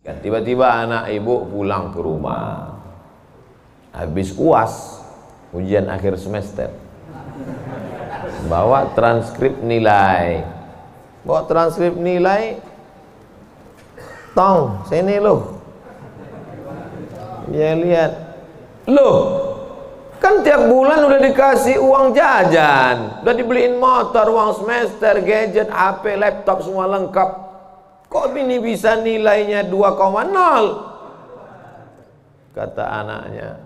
Tiba-tiba anak ibu pulang ke rumah habis UAS, ujian akhir semester, bawa transkrip nilai, tong sini loh. Dia lihat, loh kan tiap bulan udah dikasih uang jajan, udah dibeliin motor, uang semester, gadget, HP, laptop semua lengkap, kok ini bisa nilainya 2,0? Kata anaknya,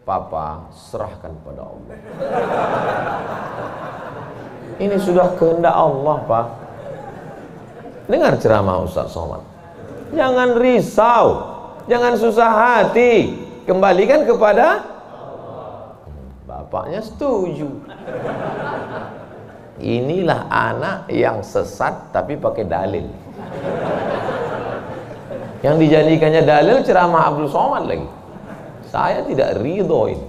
Papa serahkan pada Allah. Ini sudah kehendak Allah, Pak. Dengar ceramah Ustaz Somad. Jangan risau, jangan susah hati, kembalikan kepada bapaknya. Setuju. Inilah anak yang sesat tapi pakai dalil. Yang dijadikannya dalil ceramah Abdul Somad lagi. Saya tidak ridho ini.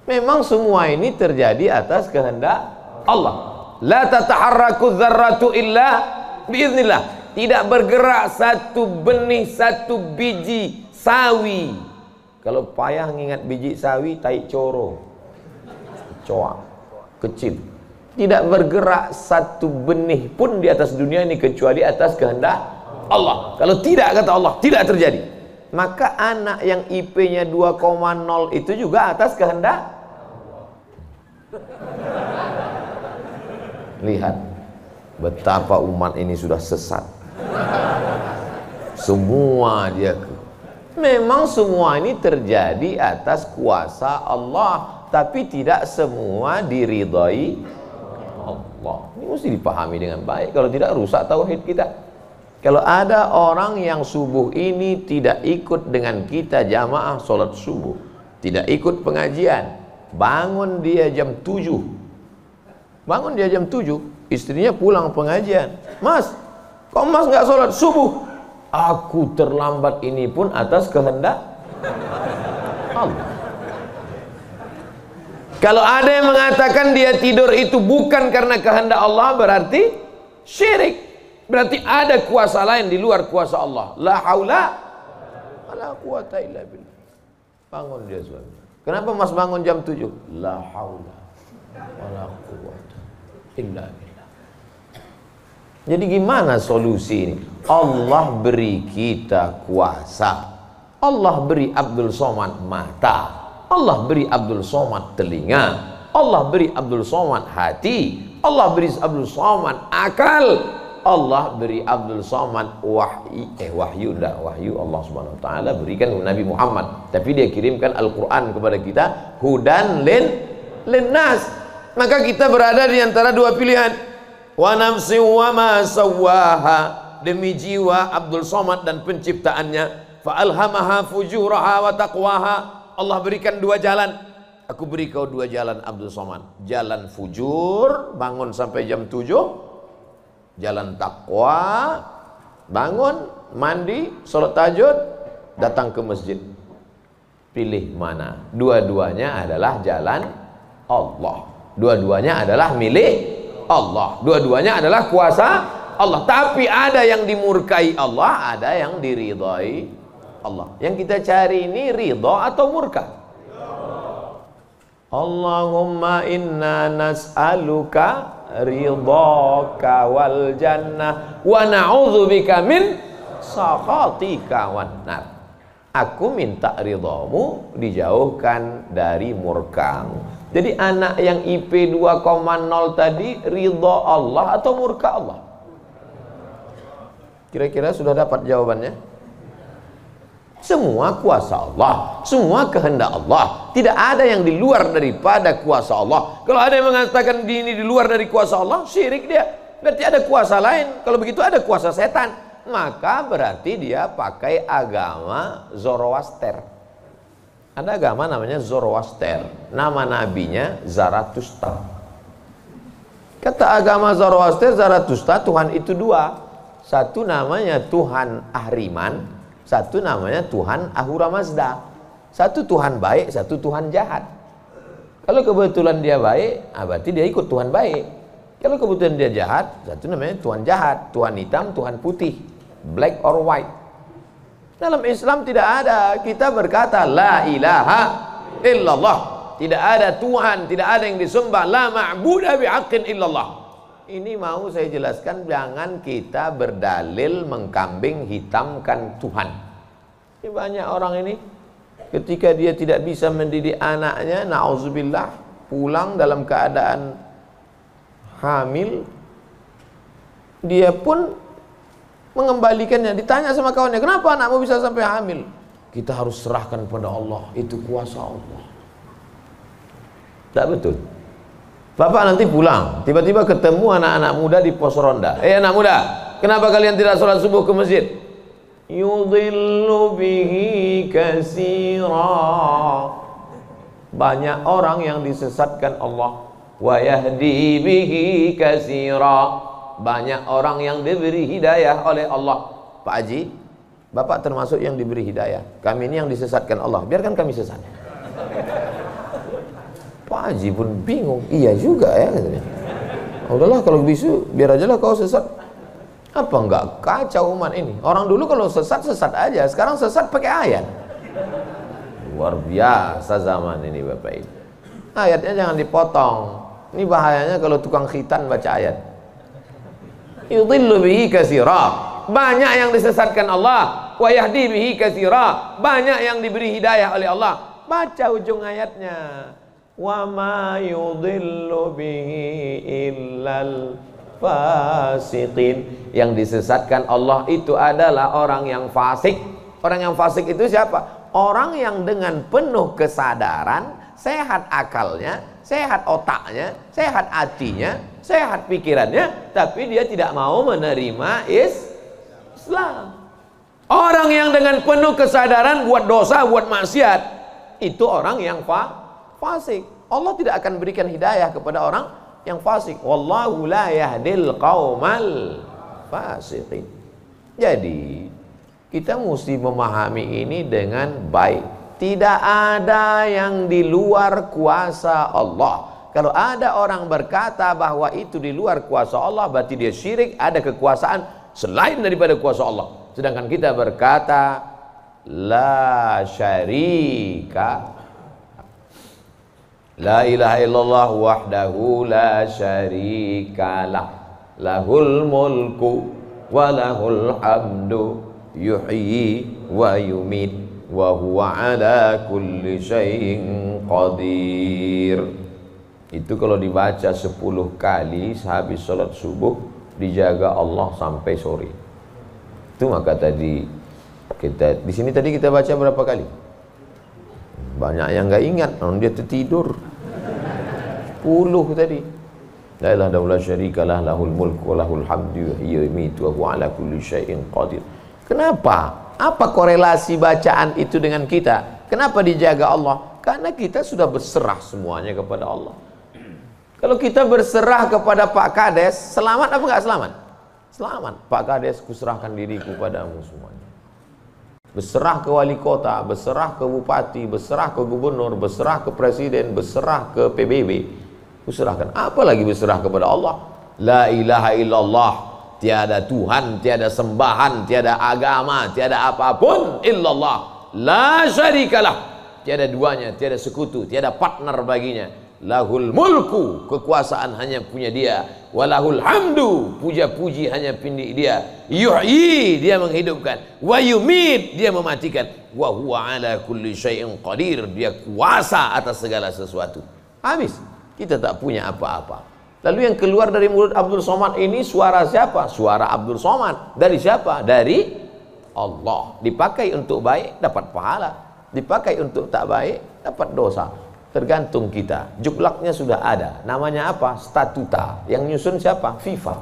Memang semua ini terjadi atas kehendak Allah. La tataharraku dzarratu illa biiznillah. Tidak bergerak satu benih, satu biji sawi. Kalau payah ngingat biji sawi, tai coro, coa, kecil. Tidak bergerak satu benih pun di atas dunia ini kecuali atas kehendak Allah. Kalau tidak, kata Allah, tidak terjadi. Maka anak yang IP-nya 2,0 itu juga atas kehendak. Lihat betapa umat ini sudah sesat. Semua dia memang semua ini terjadi atas kuasa Allah, tapi tidak semua diridhai Allah. Ini mesti dipahami dengan baik, kalau tidak rusak tauhid kita. Kalau ada orang yang subuh ini tidak ikut dengan kita jamaah sholat subuh, tidak ikut pengajian, bangun dia jam 7, istrinya pulang pengajian, Mas, kok Mas nggak sholat subuh? Aku terlambat, ini pun atas kehendak Allah. Kalau ada yang mengatakan dia tidur itu bukan karena kehendak Allah, berarti syirik. Berarti ada kuasa lain di luar kuasa Allah. La haula wala quwata illa billah. Bangun dia suami. Kenapa Mas bangun jam 7? La haula wala quwata illa billah. Jadi gimana solusi ini? Allah beri kita kuasa. Allah beri Abdul Somad mata. Allah beri Abdul Somad telinga. Allah beri Abdul Somad hati. Allah beri Abdul Somad akal. Allah beri Abdul Somad wahyu Allah Subhanahu wa taala berikan Nabi Muhammad, tapi dia kirimkan Al-Qur'an kepada kita, hudan linnas. Maka kita berada di antara dua pilihan. Wa nafsi wa ma sawwaha, demi jiwa Abdul Somad dan penciptaannya, fa alhamaha fujuraha wa taqwaha. Allah berikan dua jalan. Aku beri kau dua jalan Abdul Somad. Jalan fujur, bangun sampai jam 7. Jalan takwa, bangun, mandi, sholat tahajud, datang ke masjid. Pilih mana? Dua-duanya adalah jalan Allah. Dua-duanya adalah milik Allah. Dua-duanya adalah kuasa Allah. Tapi ada yang dimurkai Allah, ada yang diridhai Allah. Yang kita cari ini ridha atau murka? Allahumma inna nas'aluka ridhaka wal jannah wa na'udzubika min sakhatika wan nar. Aku minta ridhamu, dijauhkan dari murkamu. Jadi anak yang IP 2,0 tadi ridha Allah atau murka Allah? Kira-kira sudah dapat jawabannya? Semua kuasa Allah, semua kehendak Allah. Tidak ada yang di luar daripada kuasa Allah. Kalau ada yang mengatakan ini di luar dari kuasa Allah, syirik dia. Berarti ada kuasa lain. Kalau begitu ada kuasa setan. Maka berarti dia pakai agama Zoroaster. Ada agama namanya Zoroaster. Nama nabinya Zarathustra. Kata agama Zoroaster, Zarathustra, Tuhan itu dua. Satu namanya Tuhan Ahriman, satu namanya Tuhan Ahura Mazda. Satu Tuhan baik, satu Tuhan jahat. Kalau kebetulan dia baik, berarti dia ikut Tuhan baik. Kalau kebetulan dia jahat, satu namanya Tuhan jahat. Tuhan hitam, Tuhan putih, black or white. Dalam Islam tidak ada kita berkata la ilaha illallah. Tidak ada Tuhan, tidak ada yang disembah. La ma'buda bihaqqin illallah. Ini mau saya jelaskan, jangan kita berdalil mengkambing hitamkan Tuhan. Ini banyak orang ini ketika dia tidak bisa mendidik anaknya, na'udzubillah, pulang dalam keadaan hamil, dia pun mengembalikannya. Ditanya sama kawannya, kenapa anakmu bisa sampai hamil? Kita harus serahkan pada Allah, itu kuasa Allah. Tak betul. Bapak nanti pulang, tiba-tiba ketemu anak-anak muda di pos ronda. Anak muda, kenapa kalian tidak sholat subuh ke masjid? Yudhillu bihi katsira. Banyak orang yang disesatkan Allah. Wa yahdi bihi katsira. Banyak orang yang diberi hidayah oleh Allah. Pak Haji, Bapak termasuk yang diberi hidayah. Kami ini yang disesatkan Allah. Biarkan kami sesat. Pak Haji pun bingung. Iya juga ya katanya. Udahlah kalau bisu, biar aja lah kau sesat. Apa enggak kacau umat ini? Orang dulu kalau sesat aja. Sekarang sesat pakai ayat. Luar biasa zaman ini Bapak Ibu. Ayatnya jangan dipotong. Ini bahayanya kalau tukang khitan baca ayat. Yudhillu bihi katsira. Banyak yang disesatkan Allah. Wa yahdi bihi katsira. Banyak yang diberi hidayah oleh Allah. Baca ujung ayatnya. Wa ma yudhillu bihi illal fasiqin. Yang disesatkan Allah itu adalah orang yang fasik. Orang yang fasik itu siapa? Orang yang dengan penuh kesadaran, sehat akalnya, sehat otaknya, sehat hatinya, sehat pikirannya, tapi dia tidak mau menerima Islam. Orang yang dengan penuh kesadaran buat dosa, buat maksiat, itu orang yang fasik. Allah tidak akan berikan hidayah kepada orang yang fasik. Wallahu la yahdil qaumal fasiqin. Jadi kita mesti memahami ini dengan baik. Tidak ada yang di luar kuasa Allah. Kalau ada orang berkata bahwa itu di luar kuasa Allah, berarti dia syirik, ada kekuasaan selain daripada kuasa Allah. Sedangkan kita berkata la syarika, la ilaha illallah wahdahu la syarikalah, lahul mulku wa lahul hamdu yuhyi wa yumit wa huwa ala kulli syai'in qadir. Itu kalau dibaca 10 kali sehabis sholat subuh, dijaga Allah sampai sore. Itu maka tadi kita di sini tadi kita baca berapa kali? Banyak yang nggak ingat, dia tertidur. 10 tadi. La ilaha illallah syarikalah, lahul mulku wa lahul hamdu yuhyi wa yumiitu wa huwa ala kulli syai'in qadir. Kenapa? Apa korelasi bacaan itu dengan kita? Kenapa dijaga Allah? Karena kita sudah berserah semuanya kepada Allah. Kalau kita berserah kepada Pak Kades, selamat apa enggak selamat? Selamat. Pak Kades, kuserahkan diriku padamu semuanya. Berserah ke wali kota, berserah ke bupati, berserah ke gubernur, berserah ke presiden, berserah ke PBB. Kuserahkan. Apalagi berserah kepada Allah. La ilaha illallah. Tiada Tuhan, tiada sembahan, tiada agama, tiada apapun illallah. La syarikalah. Tiada duanya, tiada sekutu, tiada partner baginya. Lahul mulku, kekuasaan hanya punya dia. Walahul hamdu, puja-puji hanya punya dia. Yuhyi, dia menghidupkan. Wa yumit, dia mematikan. Wa huwa ala kulli syai'in qadir, dia kuasa atas segala sesuatu. Habis, kita tak punya apa-apa. Lalu yang keluar dari mulut Abdul Somad ini suara siapa? Suara Abdul Somad. Dari siapa? Dari Allah. Dipakai untuk baik, dapat pahala. Dipakai untuk tak baik, dapat dosa. Tergantung kita. Juklaknya sudah ada. Namanya apa? Statuta. Yang nyusun siapa? FIFA.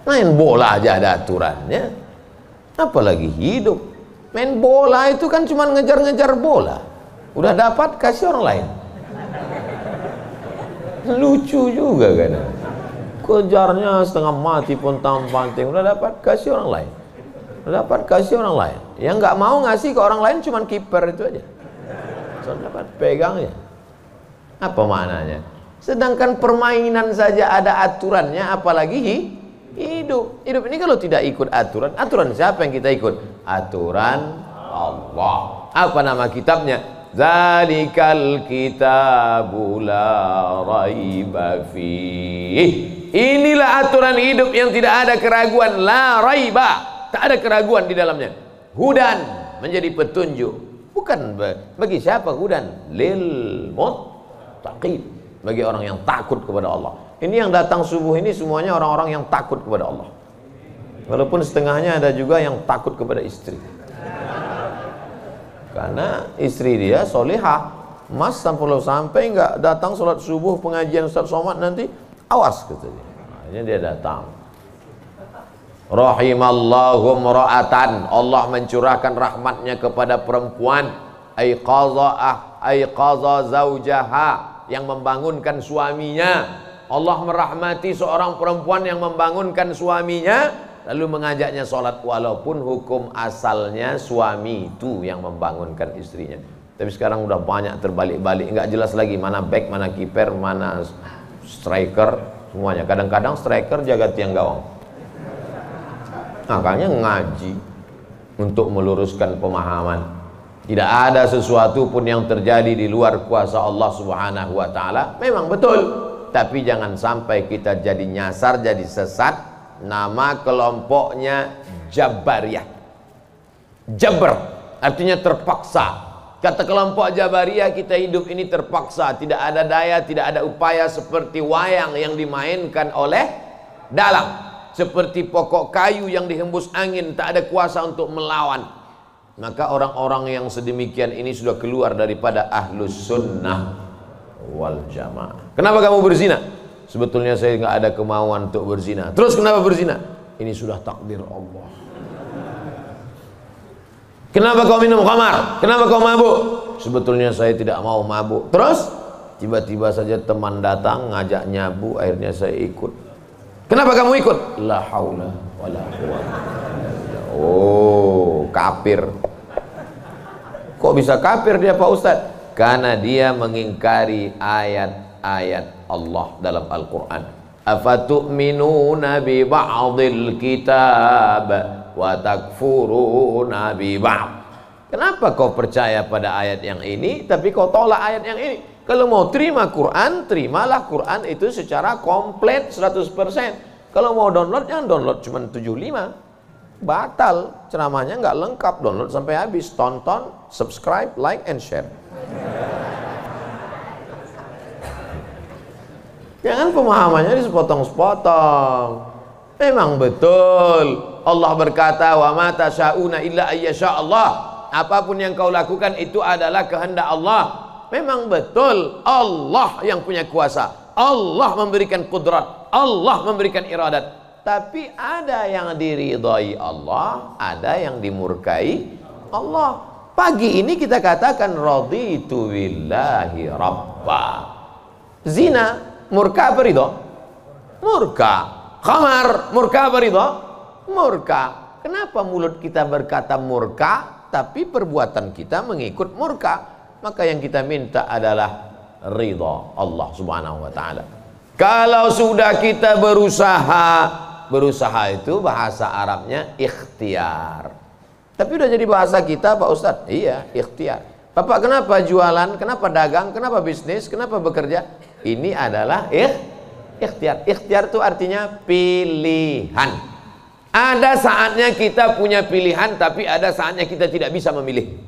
Main bola aja ada aturannya. Apalagi hidup. Main bola itu kan cuma ngejar-ngejar bola. Udah dapat, kasih orang lain. Lucu juga kan. Kejarnya setengah mati pun tampang-tampang. Udah dapat, kasih orang lain. Udah dapat, kasih orang lain. Yang nggak mau ngasih ke orang lain cuma kiper itu aja. Dapat pegangnya. Apa maknanya? Sedangkan permainan saja ada aturannya, apalagi hidup. hidup. Hidup ini kalau tidak ikut aturan, aturan siapa yang kita ikut? Aturan Allah. Apa nama kitabnya? Zalikal kitabu la raiba fih. Inilah aturan hidup yang tidak ada keraguan, la raiba, tak ada keraguan di dalamnya. Hudan, menjadi petunjuk. Bukan bagi siapa hudan? Lil muttaqin, bagi orang yang takut kepada Allah. Ini yang datang subuh ini semuanya orang-orang yang takut kepada Allah. Walaupun setengahnya ada juga yang takut kepada istri. Karena istri dia solehah. Mas sampai nggak datang sholat subuh pengajian Ustaz Somad nanti, awas katanya. Akhirnya dia datang. Rahimallahu mra'atan, Allah mencurahkan rahmatnya kepada perempuan, aiqaza zaujaha, yang membangunkan suaminya. Allah merahmati seorang perempuan yang membangunkan suaminya, lalu mengajaknya sholat, walaupun hukum asalnya suami itu yang membangunkan istrinya. Tapi sekarang udah banyak terbalik-balik, nggak jelas lagi mana back, mana kiper, mana striker, semuanya. Kadang-kadang striker jaga tiang gawang. Makanya ngaji untuk meluruskan pemahaman. Tidak ada sesuatu pun yang terjadi di luar kuasa Allah Subhanahu wa taala. Memang betul, tapi jangan sampai kita jadi nyasar, jadi sesat. Nama kelompoknya Jabariyah. Jabr artinya terpaksa. Kata kelompok Jabariyah, kita hidup ini terpaksa, tidak ada daya, tidak ada upaya, seperti wayang yang dimainkan oleh dalang, seperti pokok kayu yang dihembus angin, tak ada kuasa untuk melawan. Maka orang-orang yang sedemikian ini sudah keluar daripada ahlus sunnah wal jamaah. Kenapa kamu berzina? Sebetulnya saya nggak ada kemauan untuk berzina. Terus kenapa berzina? Ini sudah takdir Allah. Kenapa kau minum khamar? Kenapa kau mabuk? Sebetulnya saya tidak mau mabuk. Terus tiba-tiba saja teman datang ngajak nyabu, akhirnya saya ikut. Kenapa kamu ikut? La haula wala quwwata. Oh, kafir. Kok bisa kafir dia Pak Ustadz? Karena dia mengingkari ayat-ayat Allah dalam Al-Quran. Afatu'minuna bi ba'dil kitab wa takfuruna bi ba'd. Kenapa kau percaya pada ayat yang ini tapi kau tolak ayat yang ini? Kalau mau terima Quran, terimalah Quran itu secara komplit 100%. Kalau mau download, jangan download cuma 75. Batal, ceramahnya nggak lengkap, download sampai habis. Tonton, subscribe, like, and share. Jangan pemahamannya disepotong-sepotong. Memang betul Allah berkata, wa ma tasyauna illa ayyasha Allah. Apapun yang kau lakukan itu adalah kehendak Allah. Memang betul Allah yang punya kuasa, Allah memberikan kudrat, Allah memberikan iradat. Tapi ada yang diridhai Allah, ada yang dimurkai Allah. Pagi ini kita katakan raditu billahi rabba. Zina murka apa ridha? Murka. Khamar murka apa ridha? Murka. Kenapa mulut kita berkata murka tapi perbuatan kita mengikut murka? Maka yang kita minta adalah ridha Allah Subhanahu wa taala. Kalau sudah kita berusaha itu bahasa Arabnya ikhtiar. Tapi udah jadi bahasa kita Pak Ustadz. Iya, ikhtiar. Bapak kenapa jualan, kenapa dagang, kenapa bisnis, kenapa bekerja? Ini adalah ikhtiar. Ikhtiar itu artinya pilihan. Ada saatnya kita punya pilihan, tapi ada saatnya kita tidak bisa memilih.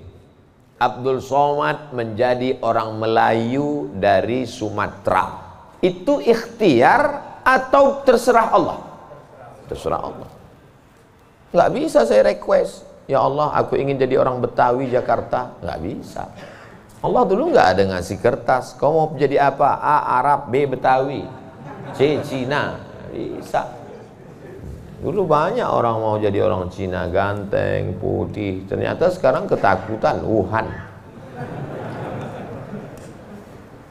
Abdul Somad menjadi orang Melayu dari Sumatera. Itu ikhtiar atau terserah Allah? Terserah Allah. Nggak bisa saya request, ya Allah aku ingin jadi orang Betawi Jakarta. Nggak bisa. Allah dulu nggak ada ngasih kertas, kau mau jadi apa? A Arab, B Betawi, C Cina. Bisa. Dulu banyak orang mau jadi orang Cina, ganteng, putih. Ternyata sekarang ketakutan, Wuhan.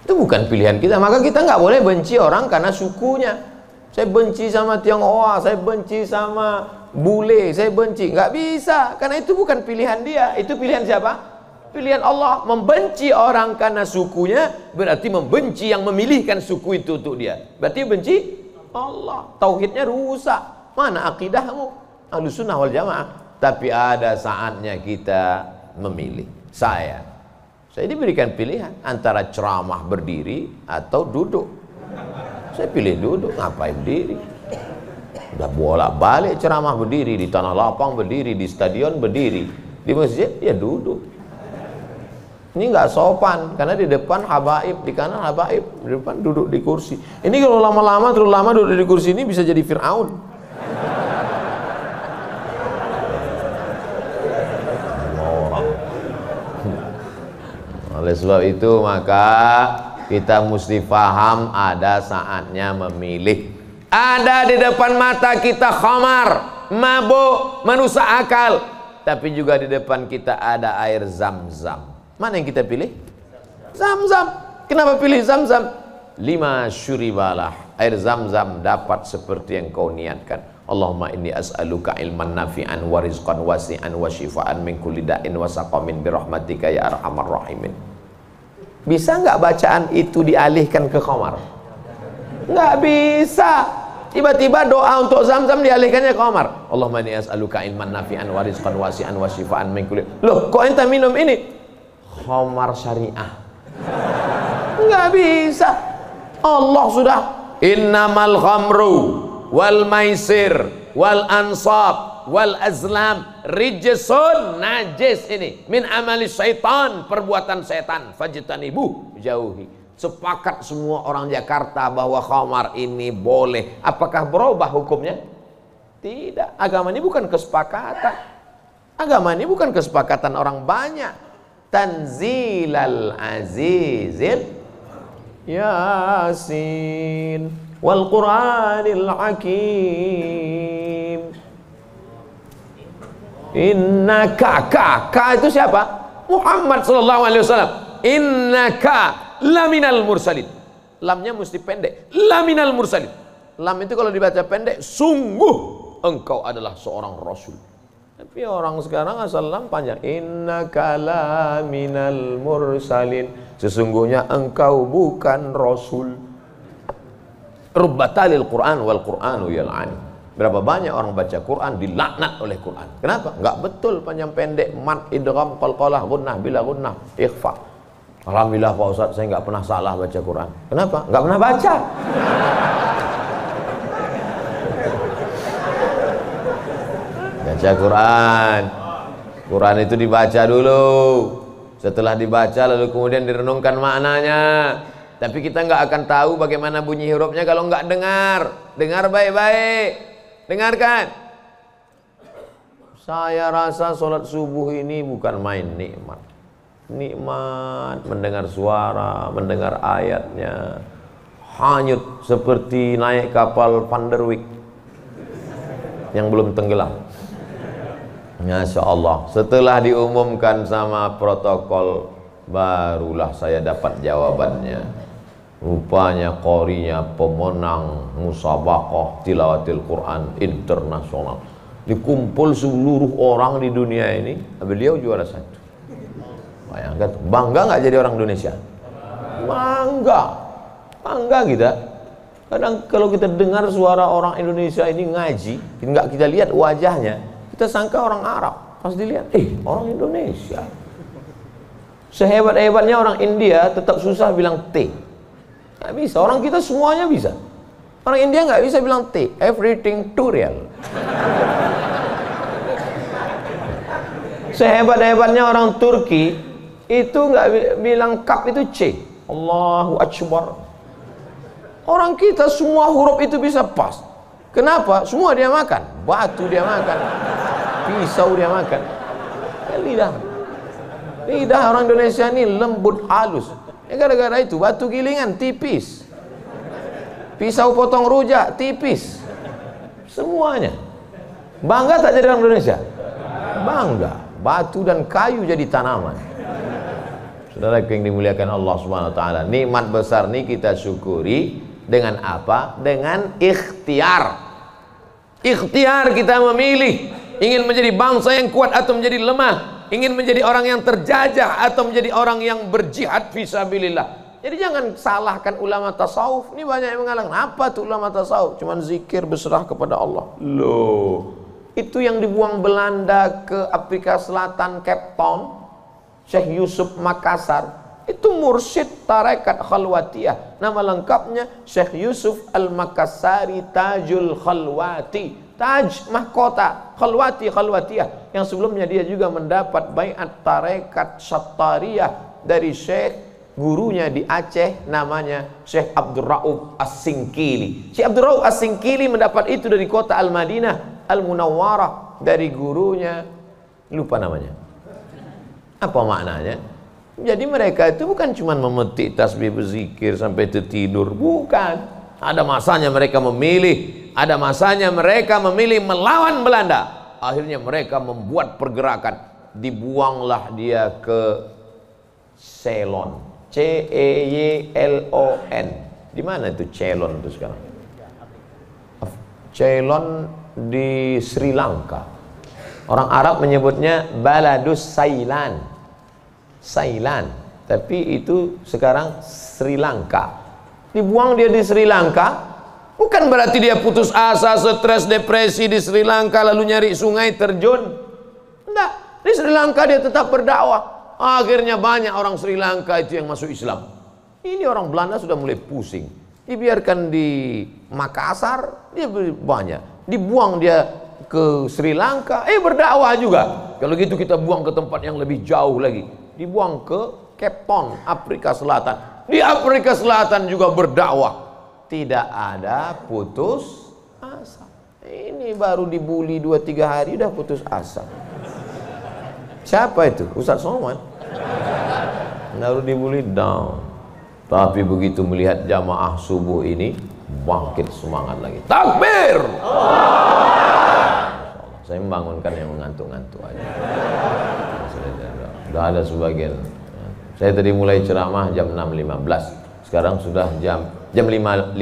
Itu bukan pilihan kita. Maka kita nggak boleh benci orang karena sukunya. Saya benci sama Tionghoa, saya benci sama bule, saya benci. Nggak bisa, karena itu bukan pilihan dia. Itu pilihan siapa? Pilihan Allah. Membenci orang karena sukunya berarti membenci yang memilihkan suku itu untuk dia. Berarti benci Allah. Tauhidnya rusak. Mana akidahmu? Ahlussunnah wal jamaah. Tapi ada saatnya kita memilih. Saya diberikan pilihan antara ceramah berdiri atau duduk. Saya pilih duduk, ngapain berdiri? Udah bolak-balik ceramah berdiri, di tanah lapang berdiri, di stadion berdiri, di masjid ya duduk. Ini nggak sopan karena di depan habaib, di kanan habaib, di depan duduk di kursi. Ini kalau lama-lama terlalu lama duduk di kursi ini bisa jadi Fir'aun. Oleh sebab itu maka kita mesti paham ada saatnya memilih. Ada di depan mata kita khamar, mabuk, merusak akal. Tapi juga di depan kita ada air Zam-Zam. Mana yang kita pilih? Zam-Zam. Kenapa pilih Zam-Zam? 5 syuribalah. Air Zam-Zam dapat seperti yang kau niatkan. Allahumma inni as'aluka ilman nafi'an wa rizqan wasi'an wa shifaan min kulli da'in wa saqamin birahmatika ya arhamar rahimin. Bisa nggak bacaan itu dialihkan ke khamar? Nggak bisa. Tiba-tiba doa untuk Zam-Zam dialihkannya ke khamar. Allahumma inni as'aluka ilman nafi'an wa rizqan wasi'an wa shifaan min kulli. Loh, kok ente minum ini? Khamar syariah. Nggak bisa. Allah sudah innamal khamru wal maisir wal ansab wal azlam rijsun, najis ini, min amali syaitan, perbuatan setan, fajtanibu, jauhi. Sepakat semua orang Jakarta bahwa khamar ini boleh. Apakah berubah hukumnya? Tidak. Agama ini bukan kesepakatan. Agama ini bukan kesepakatan orang banyak. Tanzilal azizil Yasin wal Qur'anil Hakim. Innaka, ka itu siapa? Muhammad sallallahu alaihi wasallam. Innaka laminal mursalin. Lamnya mesti pendek. Laminal mursalin. Lam itu kalau dibaca pendek, sungguh engkau adalah seorang rasul. Tapi orang sekarang asal lam panjang. Innaka laminal mursalin. Sesungguhnya engkau bukan rasul. Rubbatalil Quran wal Quranu yal'ani. Berapa banyak orang baca Quran dilaknat oleh Quran. Kenapa? Enggak betul panjang pendek, mat, idgham, qalqalah, gunnah, bila gunnah, ikhfa. Alhamdulillah Pak Ustaz, saya enggak pernah salah baca Quran. Kenapa? Enggak pernah baca. Baca Quran. Quran itu dibaca dulu. Setelah dibaca lalu kemudian direnungkan maknanya. Tapi kita enggak akan tahu bagaimana bunyi hurufnya kalau enggak dengar. Dengar baik-baik. Dengarkan. Saya rasa sholat subuh ini bukan main nikmat. Nikmat mendengar suara, mendengar ayatnya. Hanyut seperti naik kapal Van der Wijk yang belum tenggelam. Masya Allah. Setelah diumumkan sama protokol, barulah saya dapat jawabannya. Rupanya qorinya pemenang musabaqah tilawatil Quran internasional. Dikumpul seluruh orang di dunia ini, beliau juara 1. Bayangkan, bangga nggak jadi orang Indonesia? Bangga, bangga kita. Kadang kalau kita dengar suara orang Indonesia ini ngaji, nggak kita lihat wajahnya, kita sangka orang Arab. Pas dilihat, orang Indonesia. Sehebat-hebatnya orang India tetap susah bilang T. Nggak bisa, orang kita semuanya bisa. Orang India nggak bisa bilang T, everything too real. Sehebat-hebatnya orang Turki itu nggak bilang kap itu C. Allahu Akbar. Orang kita semua huruf itu bisa pas. Kenapa? Semua dia makan. Batu dia makan, pisau dia makan. Lidah orang Indonesia ini lembut halus. Gara-gara itu batu gilingan tipis, pisau potong rujak tipis, semuanya. Bangga tak jadi orang Indonesia? Bangga. Batu dan kayu jadi tanaman. Saudara yang dimuliakan Allah Subhanahu wa taala, nikmat besar ini kita syukuri dengan apa? Dengan ikhtiar. Ikhtiar kita memilih ingin menjadi bangsa yang kuat atau menjadi lemah. Ingin menjadi orang yang terjajah atau menjadi orang yang berjihad fisabilillah. Jadi jangan salahkan ulama tasawuf. Ini banyak yang mengatakan, apa tuh ulama tasawuf? Cuman zikir berserah kepada Allah. Loh, itu yang dibuang Belanda ke Afrika Selatan, Cape Town, Syekh Yusuf Makassar, itu mursyid tarekat khalwatiyah. Nama lengkapnya Syekh Yusuf Al-Makassari Tajul Khalwati. Taj mahkota, khalwati, khalwatiyah. Yang sebelumnya dia juga mendapat baiat tarekat Syattariyah dari Syekh gurunya di Aceh, namanya Syekh Abdul Rauf As-Singkili. Syekh Abdul Rauf As-Singkili mendapat itu dari kota Al-Madinah Al-Munawwarah, dari gurunya, lupa namanya. Apa maknanya? Jadi mereka itu bukan cuma memetik tasbih berzikir sampai tertidur, bukan. Ada masanya mereka memilih, ada masanya mereka memilih melawan Belanda. Akhirnya mereka membuat pergerakan, dibuanglah dia ke Ceylon. C-E-Y-L-O-N. Di mana itu Ceylon itu sekarang? Ceylon di Sri Lanka. Orang Arab menyebutnya Baladus Sailan. Sailan. Tapi itu sekarang Sri Lanka. Dibuang dia di Sri Lanka. Bukan berarti dia putus asa, stres, depresi di Sri Lanka lalu nyari sungai terjun. Enggak. Di Sri Lanka dia tetap berdakwah. Akhirnya banyak orang Sri Lanka itu yang masuk Islam. Ini orang Belanda sudah mulai pusing. Dibiarkan di Makassar, dia banyak. Dibuang dia ke Sri Lanka, berdakwah juga. Kalau gitu kita buang ke tempat yang lebih jauh lagi. Dibuang ke Cape Town, Afrika Selatan. Di Afrika Selatan juga berdakwah. Tidak ada putus asa. Ini baru dibully 2-3 hari udah putus asa. Siapa itu? Ustaz Somad. Baru dibully down. Tapi begitu melihat jamaah subuh ini, bangkit semangat lagi. Takbir! Saya membangunkan yang mengantuk-ngantuk aja. Sudah ada sebagian. Saya tadi mulai ceramah jam 6.15. Sekarang sudah jam 5.15.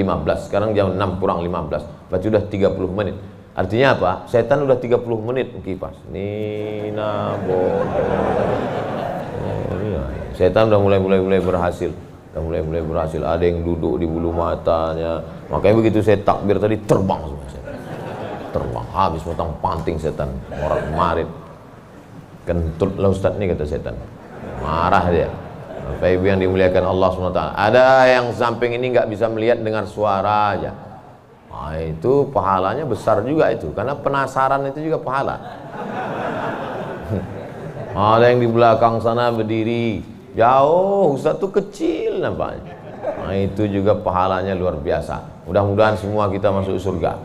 Sekarang jam 6 kurang 15. Berarti sudah 30 menit. Artinya apa? Setan udah 30 menit kipas. Nina setan udah mulai berhasil. Udah mulai berhasil. Ada yang duduk di bulu matanya. Makanya begitu saya takbir tadi terbang semua setan. Terbang habis potong panting setan. Morat marit. Kentut lah Ustaz nih kata setan. Marah dia. Bapak Ibu yang dimuliakan Allah SWT. Ada yang samping ini nggak bisa melihat dengar suara aja. Nah, itu pahalanya besar juga itu, karena penasaran itu juga pahala. Ada yang di belakang sana berdiri jauh, Ustaz tuh kecil nampaknya. Nah, itu juga pahalanya luar biasa. Mudah-mudahan semua kita masuk surga.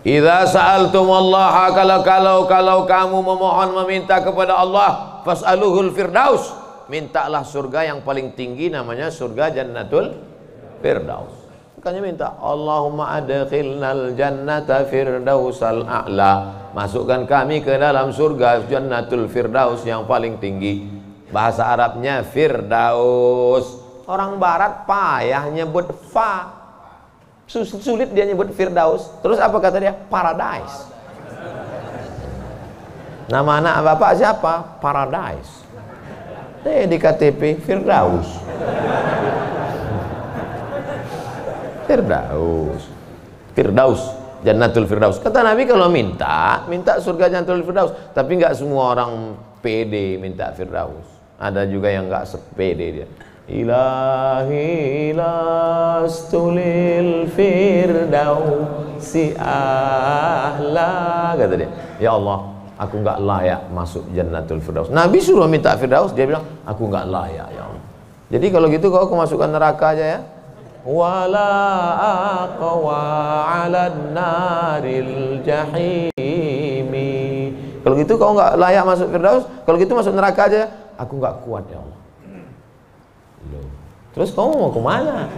Idza sa'altumullaha, kalau kamu memohon meminta kepada Allah, fas'aluhul firdaus, mintalah surga yang paling tinggi, namanya surga Jannatul Firdaus. Makanya minta Allahumma adkhilnal jannata firdausal a'la, masukkan kami ke dalam surga Jannatul Firdaus yang paling tinggi. Bahasa Arabnya Firdaus. Orang barat payah nyebut fa, sulit dia nyebut Firdaus. Terus apa kata dia? Paradise. Nama anak bapak siapa? Paradise. Di KTP Firdaus. Firdaus, Jannatul Firdaus. Kata Nabi kalau minta surga Jannatul Firdaus. Tapi nggak semua orang pede minta Firdaus. Ada juga yang nggak sepede dia. Ilahi lastulil firdausi ahla, kata dia. Ya Allah, aku nggak layak masuk Jannatul Firdaus. Nabi suruh minta Firdaus, dia bilang aku nggak layak ya Allah. Jadi kalau gitu kau masukkan neraka aja ya. Wala aqwa 'alan naril jahimi. Kalau gitu kau nggak layak masuk Firdaus, kalau gitu masuk neraka aja. Aku nggak kuat ya Allah. Terus kamu mau kemana?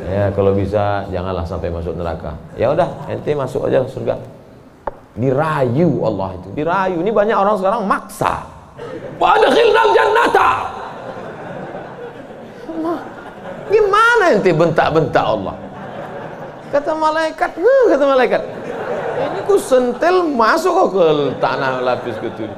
Ya kalau bisa janganlah sampai masuk neraka. Ya udah, ente masuk aja surga. Dirayu Allah itu, dirayu. Ini banyak orang sekarang maksa. Wa adkhilnal jannata. Gimana ente bentak-bentak Allah? Kata malaikat, ini ku sentel masuk ke tanah lapis ketujuh.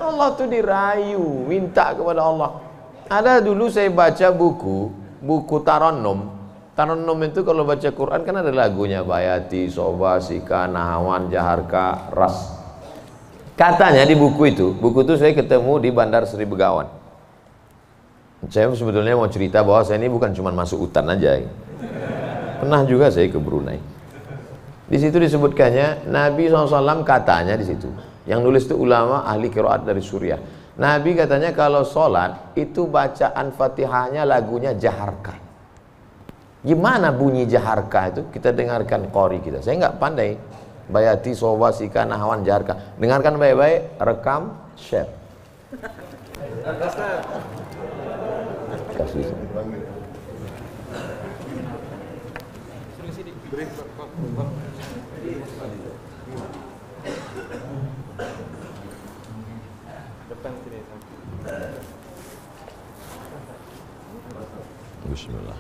Allah tuh dirayu, minta kepada Allah. Ada dulu saya baca buku Tarannum. Tarannum itu kalau baca Quran kan ada lagunya, Bayati, Soba, Sika, Nahawan, Jaharka, Ras. Katanya di buku itu saya ketemu di Bandar Sri Begawan. Saya sebetulnya mau cerita bahwa saya ini bukan cuma masuk hutan aja. Pernah juga saya ke Brunei. Di situ disebutkannya Nabi SAW katanya di situ. Yang nulis itu ulama ahli qiraat dari Suriah. Nabi katanya kalau sholat itu bacaan Fatihahnya lagunya Jaharka. Gimana bunyi Jaharka itu? Kita dengarkan qori kita. Saya nggak pandai. Bayati, Soba, Sika, Nahawan, Jaharka. Dengarkan baik-baik, rekam, share. Kasih. Bismillah.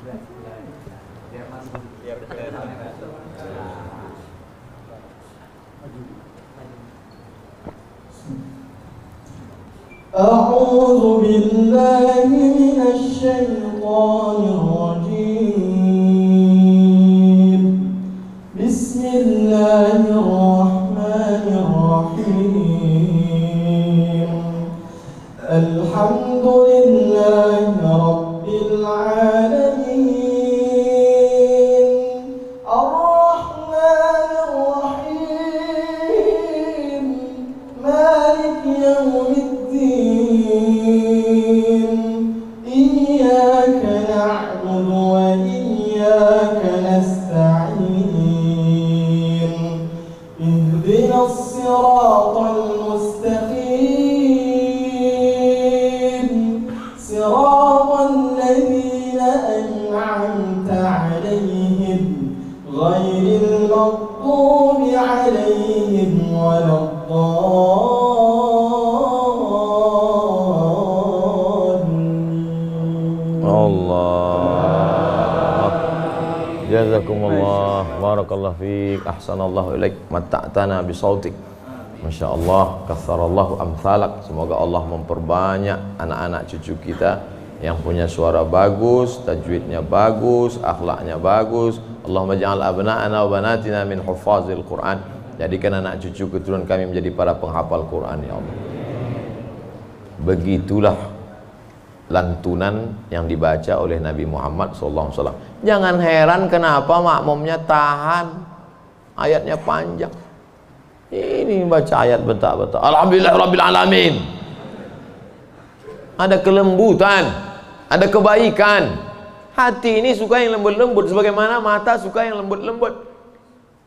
أعوذ بالله من الشيطان الرجيم بسم الله الرحمن الرحيم الحمد لله رب العالمين الرحمن الرحيم مالك يوم إياك نعبد وإياك نستعين اهدنا الصراط المستقيم صراط الذين أنعمت عليهم غير المغضوب عليهم ولا Jazakumullah, barakallahu fiik, ahsanallahu ilaik, matta'tana bisautik. Masya Allah, katsarallahu amsalak. Semoga Allah memperbanyak anak-anak cucu kita yang punya suara bagus, tajwidnya bagus, akhlaknya bagus. Allahumma ja'al abna'ana wa banatina min huffazil Quran. Jadikan anak cucu keturunan kami menjadi para penghafal Quran, ya Allah. Begitulah lantunan yang dibaca oleh Nabi Muhammad SAW. Jangan heran kenapa makmumnya tahan, ayatnya panjang. Ini baca ayat betul-betul. Alhamdulillah Rabbil Alamin. Ada kelembutan, ada kebaikan. Hati ini suka yang lembut-lembut, sebagaimana mata suka yang lembut-lembut.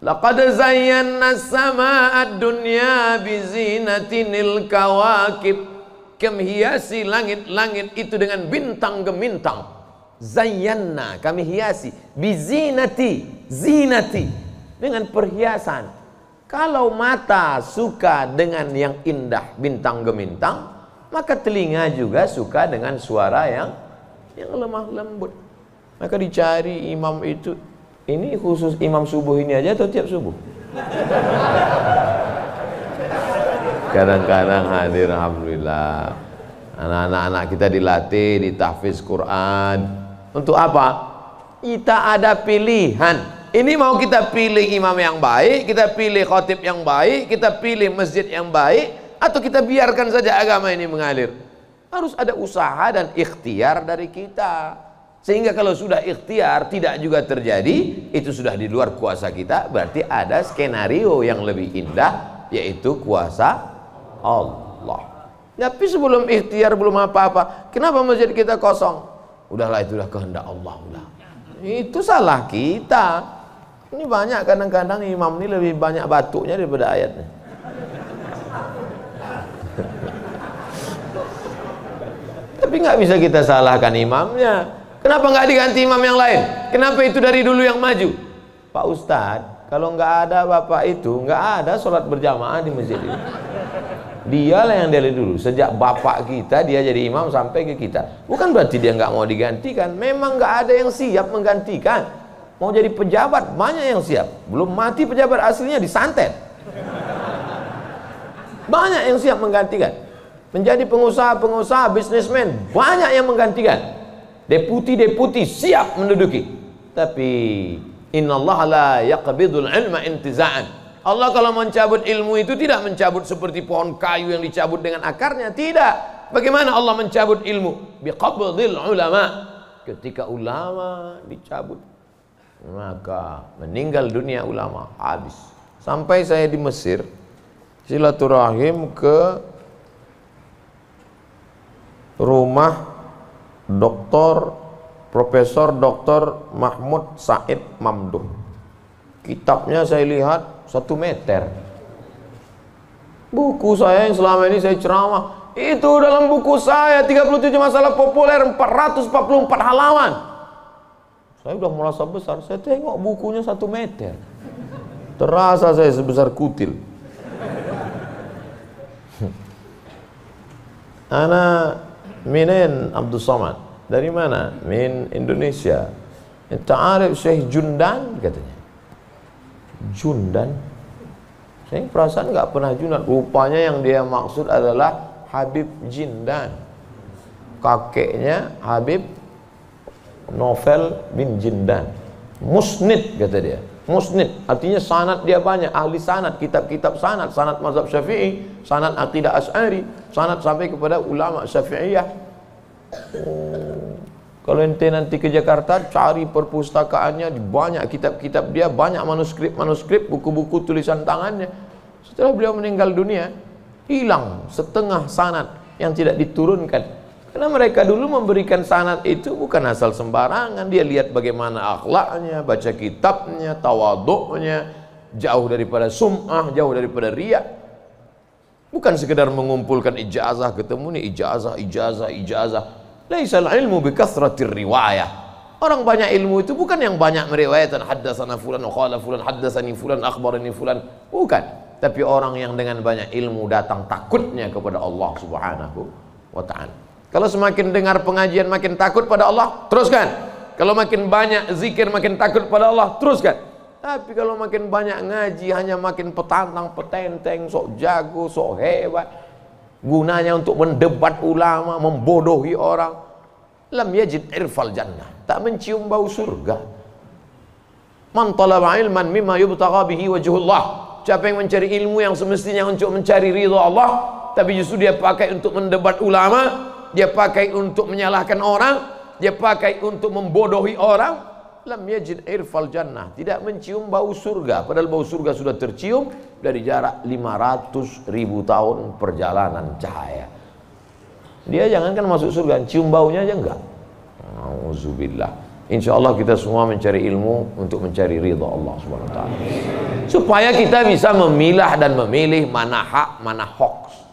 Laqad zayyana as-samaa'a ad-dunya bi zinatinil kawakib. Kami hiasi langit-langit itu dengan bintang gemintang. Zayyana, kami hiasi. Bizinati, zinati, dengan perhiasan. Kalau mata suka dengan yang indah bintang gemintang, maka telinga juga suka dengan suara yang lemah lembut. Maka dicari imam itu. Ini khusus imam subuh ini aja atau tiap subuh? Kadang-kadang hadir, alhamdulillah. Anak-anak kita dilatih, ditahfiz Quran. Untuk apa? Kita ada pilihan. Ini mau kita pilih imam yang baik, kita pilih khatib yang baik, kita pilih masjid yang baik, atau kita biarkan saja agama ini mengalir. Harus ada usaha dan ikhtiar dari kita. Sehingga kalau sudah ikhtiar tidak juga terjadi, itu sudah di luar kuasa kita. Berarti ada skenario yang lebih indah, yaitu kuasa Allah. Tapi sebelum ikhtiar, belum apa-apa, kenapa masjid kita kosong? Udahlah, itulah kehendak Allah. Udah. Itu salah kita. Ini banyak kadang-kadang imam ini lebih banyak batuknya daripada ayatnya. Tapi nggak bisa kita salahkan imamnya. Kenapa nggak diganti imam yang lain? Kenapa itu dari dulu yang maju? Pak Ustadz, kalau nggak ada bapak itu, nggak ada sholat berjamaah di masjid ini. Dialah yang dari dulu. Sejak bapak kita dia jadi imam sampai ke kita. Bukan berarti dia nggak mau digantikan. Memang nggak ada yang siap menggantikan. Mau jadi pejabat banyak yang siap. Belum mati pejabat aslinya disantet. Banyak yang siap menggantikan. menjadi pengusaha-pengusaha, bisnismen, banyak yang menggantikan. Deputi-deputi siap menduduki. Tapi innallaha la yaqbidul ilma intiza'an. Allah kalau mencabut ilmu itu tidak mencabut seperti pohon kayu yang dicabut dengan akarnya, tidak. Bagaimana Allah mencabut ilmu? Biqabdil ulama. Ketika ulama dicabut, maka meninggal dunia ulama, habis. Sampai saya di Mesir silaturahim ke rumah Profesor Dr. Mahmud Said Mamduh. Kitabnya saya lihat 1 meter. Buku saya yang selama ini saya ceramah, itu dalam buku saya 37 masalah populer 444 halaman. Saya udah merasa besar, saya tengok bukunya 1 meter. Terasa saya sebesar kutil. Ana minen Abdul Somad. Dari mana? Min Indonesia. Ta'arif Syekh Jundan katanya. Jundan? Saya perasaan nggak pernah Jundan. Rupanya yang dia maksud adalah Habib Jindan. Kakeknya Habib Novel bin Jindan. Musnid kata dia. Musnid artinya sanad dia banyak, ahli sanad, kitab-kitab sanad, sanad mazhab Syafi'i, sanad akidah Asy'ari, sanad sampai kepada ulama Syafi'iyah. Kalau ente nanti ke Jakarta cari perpustakaannya, banyak kitab-kitab dia, banyak manuskrip, buku-buku tulisan tangannya. Setelah beliau meninggal dunia, hilang setengah sanad yang tidak diturunkan. Karena mereka dulu memberikan sanad itu bukan asal sembarangan. Dia lihat bagaimana akhlaknya, baca kitabnya, tawaduknya, jauh daripada sum'ah, jauh daripada riya. Bukan sekedar mengumpulkan ijazah, ketemu nih ijazah. Laisal ilmu bikathratir riwayah. Orang banyak ilmu itu bukan yang banyak meriwayatkan haddatsana fulan wa qala fulan haddatsani fulan akhbarani fulan, bukan. Tapi orang yang dengan banyak ilmu datang takutnya kepada Allah Subhanahu wa ta'ala. Kalau semakin dengar pengajian makin takut pada Allah, teruskan. Kalau makin banyak zikir makin takut pada Allah, teruskan. Tapi kalau makin banyak ngaji hanya makin petantang, petenteng, sok jago, sok hebat, gunanya untuk mendebat ulama, membodohi orang. Lam yajid irfal jannah, tak mencium bau surga. Man talaba ilman mimma yubtagha bihi wajhullah. Siapa yang mencari ilmu yang semestinya untuk mencari ridha Allah, tapi justru dia pakai untuk mendebat ulama, dia pakai untuk menyalahkan orang, dia pakai untuk membodohi orang, lam yajid irfal jannah, tidak mencium bau surga. Padahal bau surga sudah tercium dari jarak 500.000 tahun perjalanan cahaya. Dia jangankan masuk surga, cium baunya aja enggak. Auzubillah. Insyaallah kita semua mencari ilmu untuk mencari ridha Allah Subhanahu wa taala. Supaya kita bisa memilah dan memilih mana hak, mana hoax.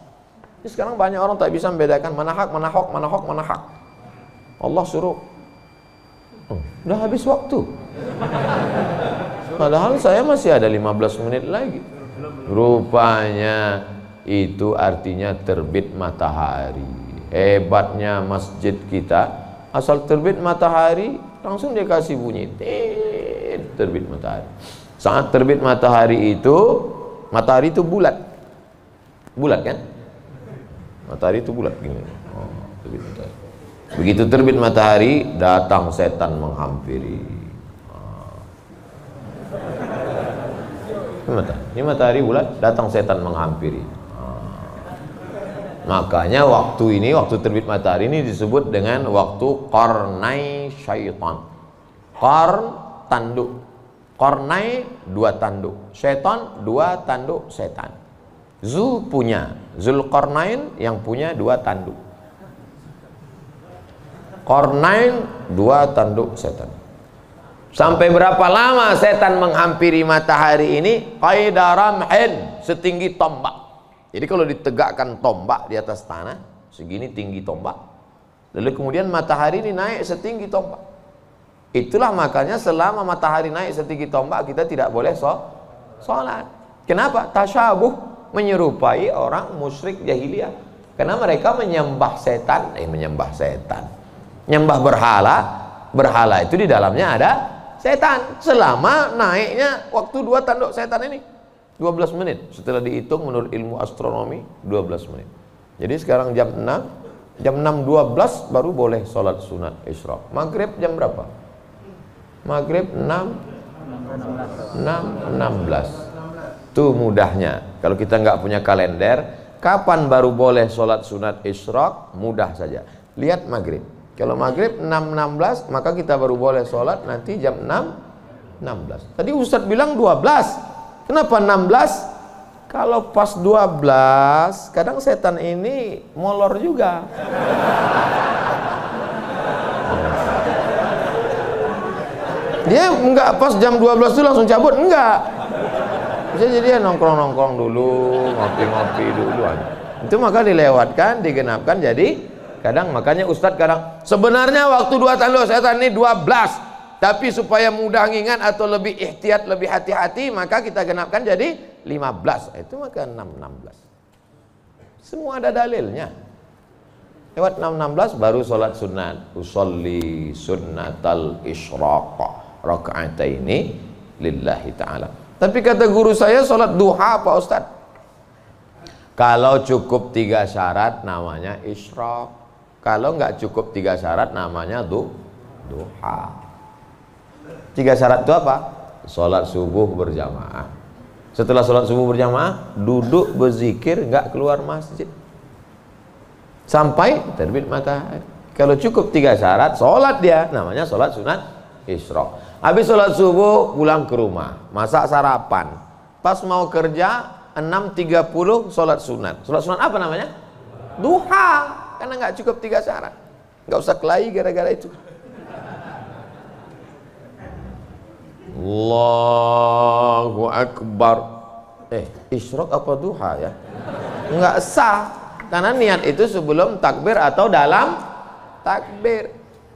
Sekarang banyak orang tak bisa membedakan mana hak, mana hoax, mana hoax, mana hak. Allah suruh, udah habis waktu. Padahal saya masih ada 15 menit lagi. Rupanya itu artinya terbit matahari. Hebatnya masjid kita, asal terbit matahari langsung dia kasih bunyi, terbit matahari. Saat terbit matahari itu bulat. Bulat kan? Matahari itu bulat gini. Oh, terbit matahari. Begitu terbit matahari, datang setan menghampiri. Ini matahari bulat, datang setan menghampiri. Makanya waktu ini, waktu terbit matahari ini disebut dengan waktu qarnai syaitan. Qarn, tanduk. Qarnai, 2 tanduk. Syaitan, 2 tanduk setan. Zu punya, Zulqarnain yang punya 2 tanduk. Qarnain, 2 tanduk setan. Sampai berapa lama setan menghampiri matahari ini? Qaida ramhin, setinggi tombak. Jadi kalau ditegakkan tombak di atas tanah, segini tinggi tombak, lalu kemudian matahari ini naik setinggi tombak. Itulah makanya selama matahari naik setinggi tombak, kita tidak boleh sholat. Kenapa? Tasyabuh, menyerupai orang musyrik jahiliyah. Karena mereka menyembah setan, menyembah berhala. Berhala itu di dalamnya ada setan. Selama naiknya waktu 2 tanduk setan ini 12 menit. Setelah dihitung menurut ilmu astronomi 12 menit. Jadi sekarang jam 6, jam 6.12 baru boleh sholat sunat isyraq. Maghrib jam berapa? Maghrib 6.16. Tuh mudahnya. Kalau kita nggak punya kalender, kapan baru boleh sholat sunat isyraq? Mudah saja. Lihat maghrib. Kalau maghrib 6.16, maka kita baru boleh sholat nanti jam 6.16. Tadi Ustadz bilang 12. Kenapa 16? Kalau pas 12, kadang setan ini molor juga. Dia enggak pas jam 12 itu langsung cabut, enggak. Bisa jadi dia nongkrong-nongkrong dulu, ngopi-ngopi dulu aja. Itu maka dilewatkan, digenapkan. Jadi kadang makanya Ustadz kadang sebenarnya waktu 2 tanda setan ini 12. Tapi supaya mudah ngingat atau lebih ihtiyat, lebih hati-hati, maka kita genapkan jadi 15. Itu maka 6.16. Semua ada dalilnya. Lewat 6.16 baru sholat sunat. Usolli sunnatal isyraq raka'ataini lillahi ta'ala. Tapi kata guru saya sholat duha Pak Ustadz. Kalau cukup 3 syarat namanya isyraq. Kalau nggak cukup 3 syarat namanya duha. 3 syarat itu apa? Sholat subuh berjamaah. Setelah sholat subuh berjamaah, duduk berzikir, nggak keluar masjid sampai terbit matahari. Kalau cukup 3 syarat, sholat dia, namanya sholat sunat isyraq. Habis sholat subuh, pulang ke rumah, masak sarapan. Pas mau kerja, 6.30 sholat sunat. Sholat sunat apa namanya? Duha. Karena nggak cukup 3 syarat. Nggak usah kelahi gara-gara itu. Allahu Akbar. Isyraq apa duha ya? Enggak sah. Karena niat itu sebelum takbir atau dalam takbir.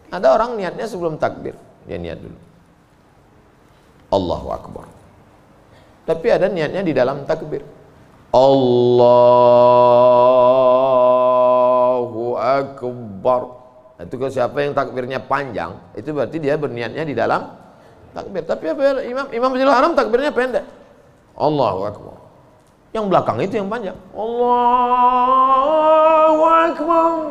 Ada orang niatnya sebelum takbir. Dia niat dulu Allahu Akbar. Tapi ada niatnya di dalam takbir. Allahu Akbar. Itu kalau siapa yang takbirnya panjang, itu berarti dia berniatnya di dalam takbir. Tapi apa Imam Masjidil Haram takbirnya pendek. Allahu Akbar. Yang belakang itu yang panjang. Allahu Akbar.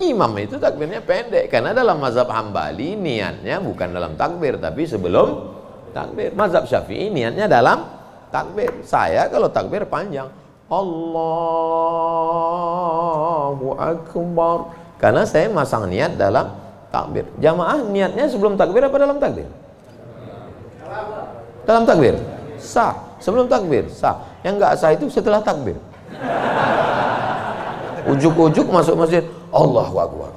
Imam itu takbirnya pendek karena dalam mazhab Hambali niatnya bukan dalam takbir tapi sebelum takbir. Mazhab Syafi'i niatnya dalam takbir. Saya kalau takbir panjang. Allahu Akbar. Karena saya masang niat dalam takbir. Jamaah niatnya sebelum takbir apa dalam takbir? Dalam takbir. Sah. Sebelum takbir sah. Yang enggak sah itu setelah takbir. Ujuk-ujuk masuk masjid, Allahu Akbar.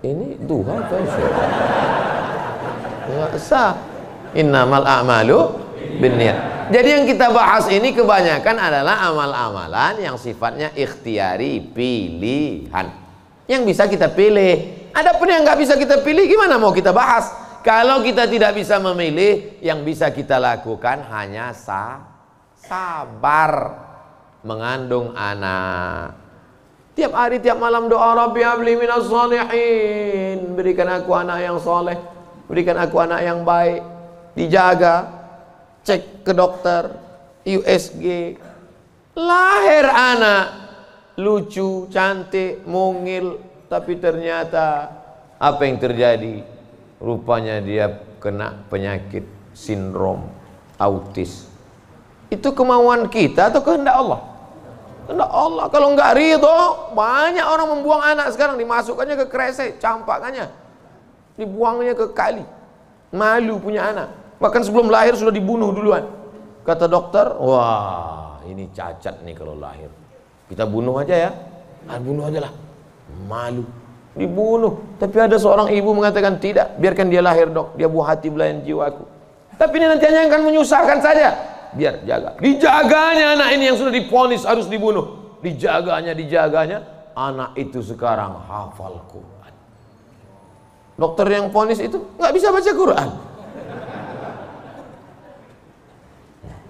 Ini duha atau isyraq? Enggak sah. Innamal a'malu binniyat. Jadi yang kita bahas ini kebanyakan adalah amal-amalan yang sifatnya ikhtiari, pilihan. Yang bisa kita pilih. Adapun yang nggak bisa kita pilih, gimana mau kita bahas? Kalau kita tidak bisa memilih, yang bisa kita lakukan hanya sabar mengandung anak. Tiap hari, tiap malam doa, Rabbi habli minas sholihin. Berikan aku anak yang soleh, berikan aku anak yang baik. Dijaga, cek ke dokter, USG. Lahir anak, lucu, cantik, mungil. Tapi ternyata apa yang terjadi? Rupanya dia kena penyakit sindrom autis. Itu kemauan kita atau kehendak Allah? Kehendak Allah. Kalau nggak ridho, banyak orang membuang anak sekarang, dimasukkannya ke kresek, campakannya, dibuangnya ke kali. Malu punya anak. Bahkan sebelum lahir sudah dibunuh duluan. Kata dokter, wah ini cacat nih kalau lahir. Kita bunuh aja ya. Bunuh aja lah. Malu, dibunuh. Tapi ada seorang ibu mengatakan tidak, biarkan dia lahir dok, dia buah hati belayan jiwaku. Tapi ini nanti hanya akan menyusahkan saja. Biar jaga. Dijaganya anak ini yang sudah divonis harus dibunuh. Dijaganya, anak itu sekarang hafal Quran. Dokter yang vonis itu nggak bisa baca Quran.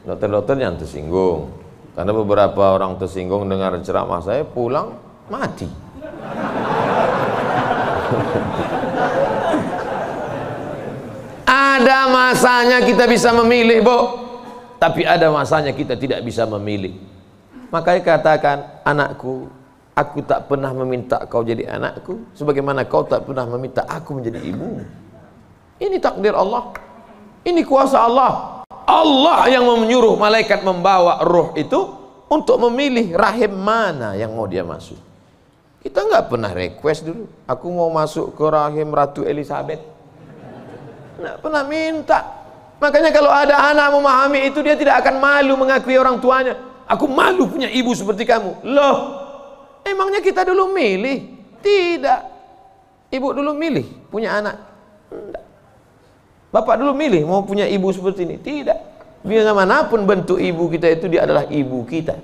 Dokter-dokter yang tersinggung. Karena beberapa orang tersinggung dengar ceramah saya, pulang mati. Ada masanya kita bisa memilih, Bu. Tapi ada masanya kita tidak bisa memilih. Makanya katakan, anakku, aku tak pernah meminta kau jadi anakku, sebagaimana kau tak pernah meminta aku menjadi ibumu. Ini takdir Allah, ini kuasa Allah. Allah yang menyuruh malaikat membawa roh itu untuk memilih rahim mana yang mau dia masuk. Kita nggak pernah request dulu, aku mau masuk ke rahim Ratu Elizabeth. Nggak pernah minta. Makanya kalau ada anak memahami itu, dia tidak akan malu mengakui orang tuanya. Aku malu punya ibu seperti kamu. Loh, emangnya kita dulu milih? Tidak. Ibu dulu milih punya anak? Tidak. Bapak dulu milih mau punya ibu seperti ini? Tidak. Biar manapun bentuk ibu kita itu, dia adalah ibu kita.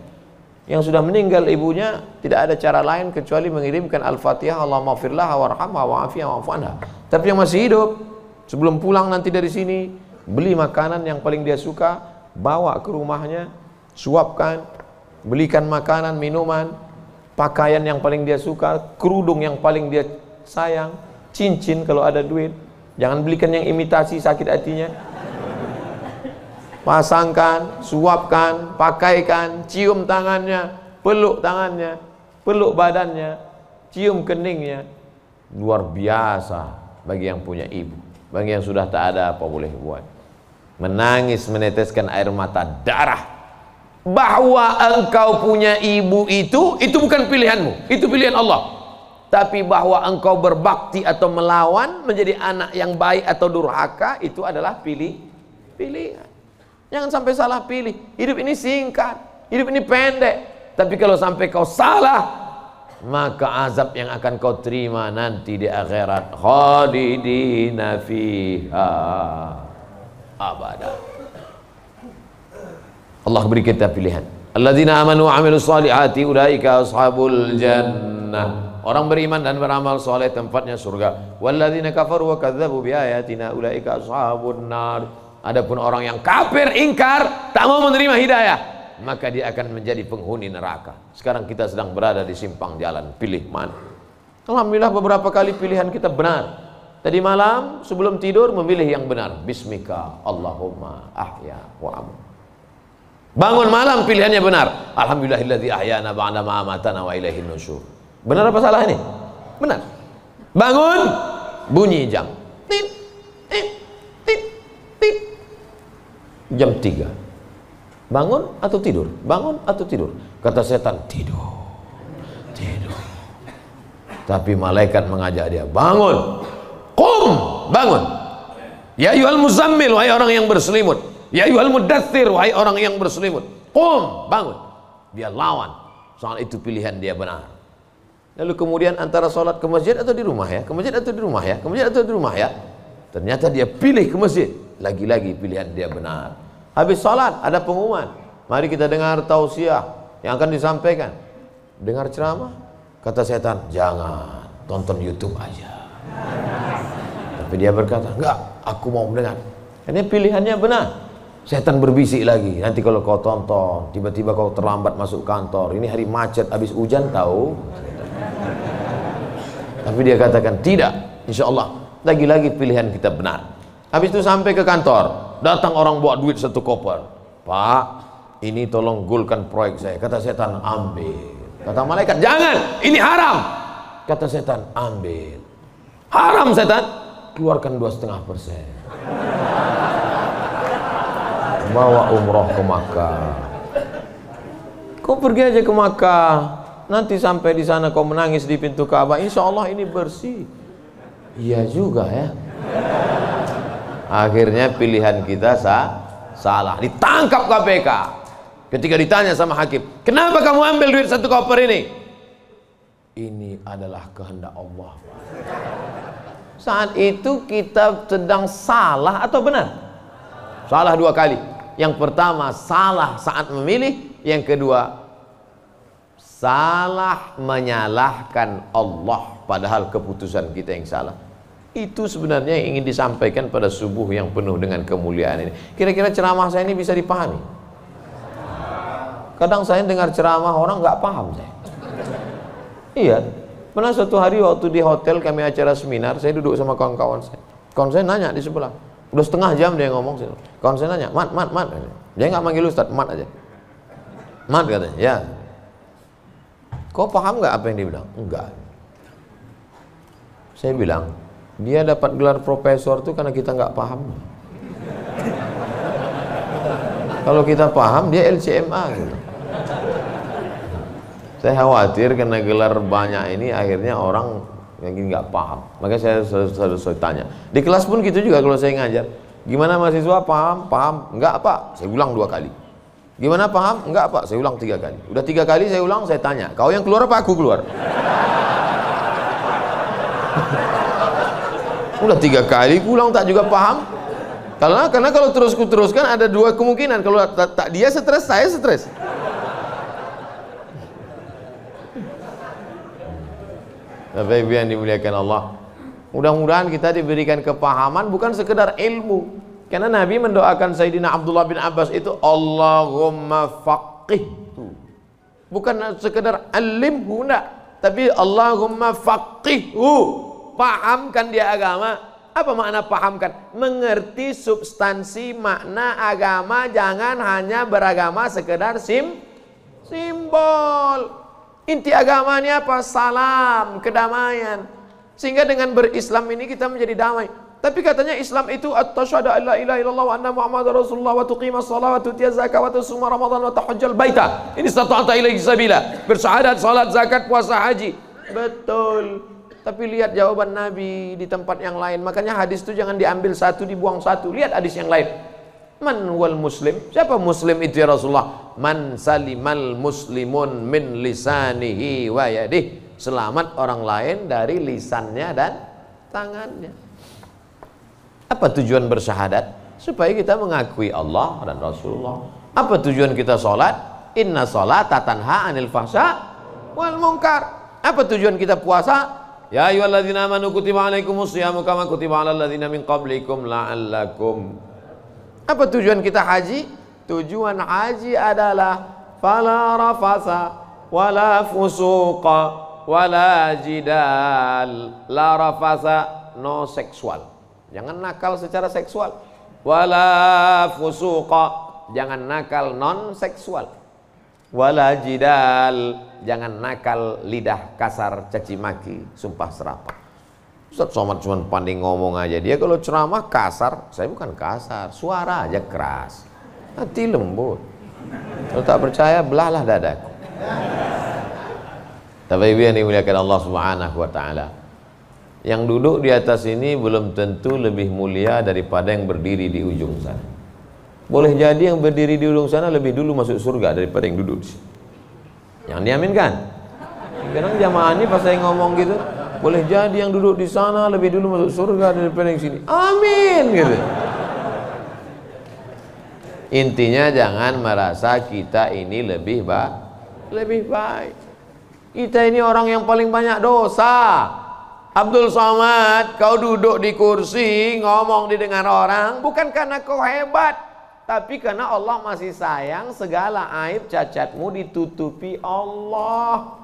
Yang sudah meninggal ibunya, tidak ada cara lain kecuali mengirimkan Al-Fatihah, Allahumma firlah warhamha wa'afiyah wa'fu anha. Tapi yang masih hidup, sebelum pulang nanti dari sini, beli makanan yang paling dia suka, bawa ke rumahnya, suapkan, belikan makanan, minuman, pakaian yang paling dia suka, kerudung yang paling dia sayang, cincin kalau ada duit. Jangan belikan yang imitasi, sakit hatinya. Pasangkan, suapkan, pakaikan, cium tangannya, peluk tangannya, peluk badannya, cium keningnya. Luar biasa bagi yang punya ibu. Bagi yang sudah tak ada, apa boleh buat? Menangis, meneteskan air mata darah. Bahwa engkau punya ibu itu bukan pilihanmu, itu pilihan Allah. Tapi bahwa engkau berbakti atau melawan, menjadi anak yang baik atau durhaka, itu adalah pilihan. Jangan sampai salah pilih. Hidup ini singkat, hidup ini pendek. Tapi kalau sampai kau salah, maka azab yang akan kau terima nanti di akhirat, khalidina fiha abada. Allah beri kita pilihan. Alladzina amanu wa amilus solihati ulaika ashabul jannah. Orang beriman dan beramal soleh tempatnya surga. Walladzina kafaru wa kadzdzabu biayatina ulaika ashabun nar. Adapun orang yang kafir, ingkar, tak mau menerima hidayah, maka dia akan menjadi penghuni neraka. Sekarang kita sedang berada di simpang jalan, pilih mana? Alhamdulillah beberapa kali pilihan kita benar. Tadi malam sebelum tidur memilih yang benar. Bismika Allahumma ahya wa amu. Bangun malam pilihannya benar. Alhamdulillahilladzi ahyana ba'da ma amatana wa ilaihin nusyur. Benar apa salah ini? Benar. Bangun, bunyi jam. Tit, tit, tit, tit. Jam 3. Bangun atau tidur? Bangun atau tidur? Kata setan, tidur. Tidur. Tapi malaikat mengajak dia, bangun. Qum, bangun. Ya ayyuhal muzammil, wahai orang yang berselimut. Ya ayyuhal mudaththir, wahai orang yang berselimut. Qum, bangun. Dia lawan. Soal itu pilihan dia benar. Lalu kemudian antara sholat ke masjid atau di rumah ya, ke masjid atau di rumah ya, ke masjid atau di rumah ya. Ternyata dia pilih ke masjid. Lagi-lagi pilihan dia benar. Habis sholat ada pengumuman. Mari kita dengar tausiah yang akan disampaikan. Dengar ceramah. Kata setan, jangan, tonton YouTube aja. Tapi dia berkata, enggak, aku mau mendengar. Ini pilihannya benar. Setan berbisik lagi, nanti kalau kau tonton, tiba-tiba kau terlambat masuk kantor. Ini hari macet, habis hujan tahu. Tapi dia katakan, tidak, insya Allah. Lagi-lagi pilihan kita benar. Habis itu sampai ke kantor, datang orang bawa duit 1 koper. Pak, ini tolong gulkan proyek saya. Kata setan, ambil. Kata malaikat, jangan, ini haram. Kata setan, ambil. Haram setan, keluarkan 2,5%. Bawa umroh ke Makkah. Kau pergi aja ke Makkah. Nanti sampai di sana kau menangis di pintu Ka'bah. Insya Allah ini bersih. Iya juga ya. Akhirnya pilihan kita salah. Ditangkap KPK. Ketika ditanya sama hakim, kenapa kamu ambil duit 1 koper ini? Ini adalah kehendak Allah. Saat itu kita sedang salah atau benar? Salah 2 kali. Yang pertama salah saat memilih. Yang kedua salah menyalahkan Allah, padahal keputusan kita yang salah. Itu sebenarnya yang ingin disampaikan pada subuh yang penuh dengan kemuliaan ini. Kira-kira ceramah saya ini bisa dipahami? Kadang saya dengar ceramah orang nggak paham saya. Iya, pernah suatu hari waktu di hotel kami acara seminar, saya duduk sama kawan-kawan saya. Kawan saya nanya di sebelah, udah setengah jam dia ngomong. Kawan saya nanya, mat. Dia nggak manggil Ustaz, mat aja. Mat katanya, ya. Kau paham nggak apa yang dia bilang? Enggak. Saya bilang, dia dapat gelar profesor tuh karena kita nggak paham. Kalau kita paham, dia LCMA gitu. Saya khawatir karena gelar banyak ini akhirnya orang yang nggak paham. Makanya saya selalu tanya. Di kelas pun gitu juga kalau saya ngajar. Gimana mahasiswa, paham? Paham? Enggak Pak, saya ulang 2 kali. Gimana paham? Enggak Pak, saya ulang 3 kali. Udah 3 kali saya ulang, saya tanya, kau yang keluar apa aku keluar? Udah 3 kali ulang tak juga paham. Karena kalau teruskan ada 2 kemungkinan. Kalau tak dia stres, saya stres. Bapak Ibu yang dimuliakan Allah, mudah-mudahan kita diberikan kepahaman bukan sekedar ilmu. Karena Nabi mendoakan Sayyidina Abdullah bin Abbas itu Allahumma faqihhu. Bukan sekedar alimhu, enggak, tapi Allahumma faqihhu. Pahamkan dia agama. Apa makna pahamkan? Mengerti substansi makna agama, jangan hanya beragama sekedar simbol. Inti agamanya apa? Salam, kedamaian. Sehingga dengan berislam ini kita menjadi damai. Tapi katanya Islam itu at-tasyhadu an la ilaha illallah wa anna muhammadar rasulullah wa tuqimas shalah wa tutiyaz zakah wa tasuma ramadan wa tahajjal baita. Ini stata'ta ilaihi sabila. Bersyahadat, salat, zakat, puasa, haji. Betul. Tapi lihat jawaban Nabi di tempat yang lain. Makanya hadis itu jangan diambil satu dibuang satu. Lihat hadis yang lain. Man wal muslim? Siapa muslim itu ya Rasulullah? Man salimal muslimun min lisanihi wa yadih. Selamat orang lain dari lisannya dan tangannya. Apa tujuan bersyahadat? Supaya kita mengakui Allah dan Rasulullah. Apa tujuan kita sholat? Inna sholata tanha anil fahsya wal munkar. Apa tujuan kita puasa? Ya ayyuhalladzina amanu kutiba alaikumus syiyamu kama kutiba alal ladzina min qablikum la'allakum. Apa tujuan kita haji? Tujuan haji adalah fala rafasa wala fusuqa wala jidal. La rafasa, no seksual, jangan nakal secara seksual. Wala fusuqa, jangan nakal non seksual. Wala jidal, jangan nakal lidah kasar, caci maki, sumpah serapah. Ustaz Somad cuma pandai ngomong aja. Dia kalau ceramah kasar, saya bukan kasar, suara aja keras, hati lembut. Kalau tak percaya, belahlah dadaku. Tapi Ibu yang dimuliakan Allah Subhanahu wa Ta'ala, yang duduk di atas ini belum tentu lebih mulia daripada yang berdiri di ujung sana. Boleh jadi yang berdiri di ujung sana lebih dulu masuk surga daripada yang duduk di sini. Yang diaminkan. Kadang jamaah ini pas saya ngomong gitu, boleh jadi yang duduk di sana lebih dulu masuk surga daripada yang sini. Amin gitu. Intinya jangan merasa kita ini lebih baik. Kita ini orang yang paling banyak dosa. Abdul Somad, kau duduk di kursi ngomong didengar orang bukan karena kau hebat, tapi karena Allah masih sayang. Segala aib cacatmu ditutupi Allah.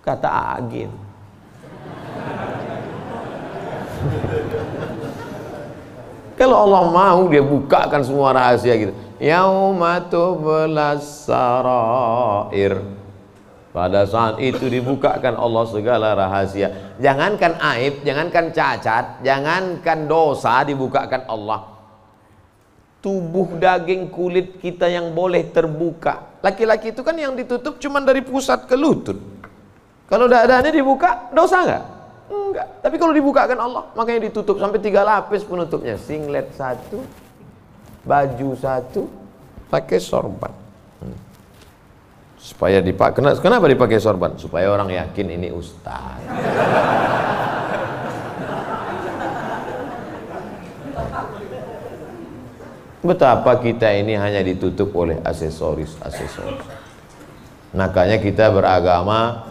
Kata Agin. Kalau Allah mau, dia bukakan semua rahasia gitu. Yauma tublas sarair. Pada saat itu dibukakan Allah segala rahasia. Jangankan aib, jangankan cacat, jangankan dosa, dibukakan Allah. Tubuh daging kulit kita yang boleh terbuka. Laki-laki itu kan yang ditutup cuma dari pusat ke lutut. Kalau dadanya dibuka, dosa enggak? Enggak. Tapi kalau dibukakan Allah, makanya ditutup sampai 3 lapis penutupnya. Singlet 1, baju 1, pakai sorban. Supaya dipakai. Kenapa dipakai sorban? Supaya orang yakin ini ustaz. Betapa kita ini hanya ditutup oleh aksesoris. Makanya kita beragama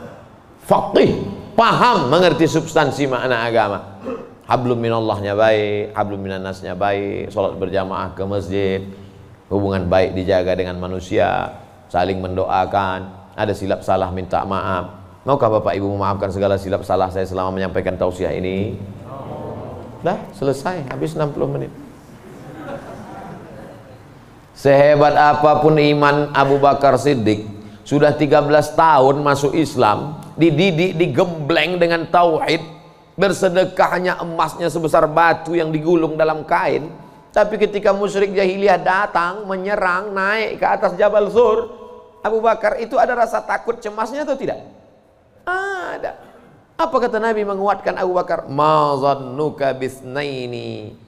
faqih, paham, mengerti substansi makna agama. Hablum minallahnya baik, hablum minannasnya baik, sholat berjamaah ke masjid, hubungan baik dijaga dengan manusia, saling mendoakan, ada silap salah minta maaf. Maukah Bapak Ibu memaafkan segala silap salah saya selama menyampaikan tausiah ini? Dah selesai, habis 60 menit. Sehebat apapun iman Abu Bakar Siddiq, Sudah 13 tahun masuk Islam, dididik, digembleng dengan tauhid, bersedekahnya emasnya sebesar batu yang digulung dalam kain. Tapi ketika musyrik jahiliyah datang, menyerang, naik ke atas Jabal Zur, Abu Bakar itu ada rasa takut cemasnya atau tidak? Ada. Apa kata Nabi menguatkan Abu Bakar? Ma zannuka bisnaini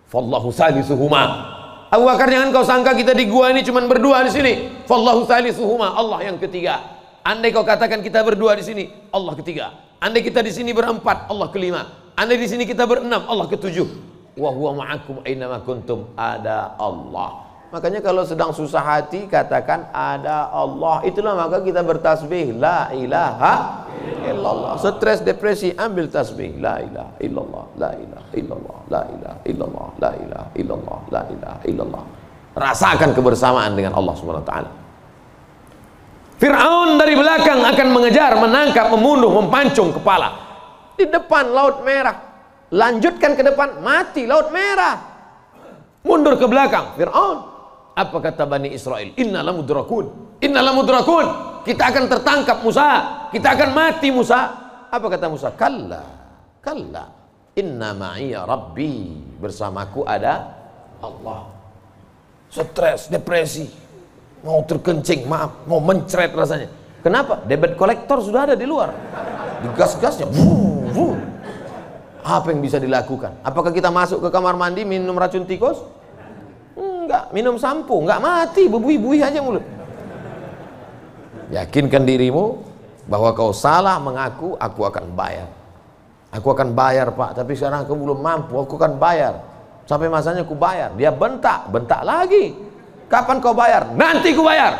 fallahu salisuhuma. Abu Bakar, jangan kau sangka kita di gua ini cuma berdua di sini. Fallahu salisuhuma, Allah yang ketiga. Andai kau katakan kita berdua di sini, Allah ketiga. Andai kita di sini berempat, Allah kelima. Andai di sini kita berenam, Allah ketujuh. Wa huwa ma'akum aina ma kuntum, ada Allah. Makanya kalau sedang susah hati katakan ada Allah. Itulah maka kita bertasbih la ilaha illallah. Stres, depresi, ambil tasbih la ilaha illallah, la ilaha illallah, la ilaha illallah, la ilaha illallah, la ilaha illallah. Rasakan kebersamaan dengan Allah Subhanahu wa taala. Fir'aun dari belakang akan mengejar, menangkap, membunuh, mempancung kepala. Di depan Laut Merah. Lanjutkan ke depan, mati Laut Merah. Mundur ke belakang, Fir'aun. Apa kata Bani Israel? Innalam mudrakun, innalam mudrakun. Kita akan tertangkap Musa, kita akan mati Musa. Apa kata Musa? Kalla, kalla, inna ma'iya rabbi, bersamaku ada Allah. Stres, depresi, mau terkencing, maaf, mau mencret rasanya. Kenapa? Debit kolektor sudah ada di luar, digas-gasnya. Apa yang bisa dilakukan? Apakah kita masuk ke kamar mandi minum racun tikus? Enggak. Minum sampo? Enggak, mati, bebui-bui aja mulut. Yakinkan dirimu bahwa kau salah mengaku, aku akan bayar. Aku akan bayar Pak, tapi sekarang aku belum mampu, aku akan bayar. Sampai masanya aku bayar. Dia bentak, bentak lagi. Kapan kau bayar? Nanti ku bayar.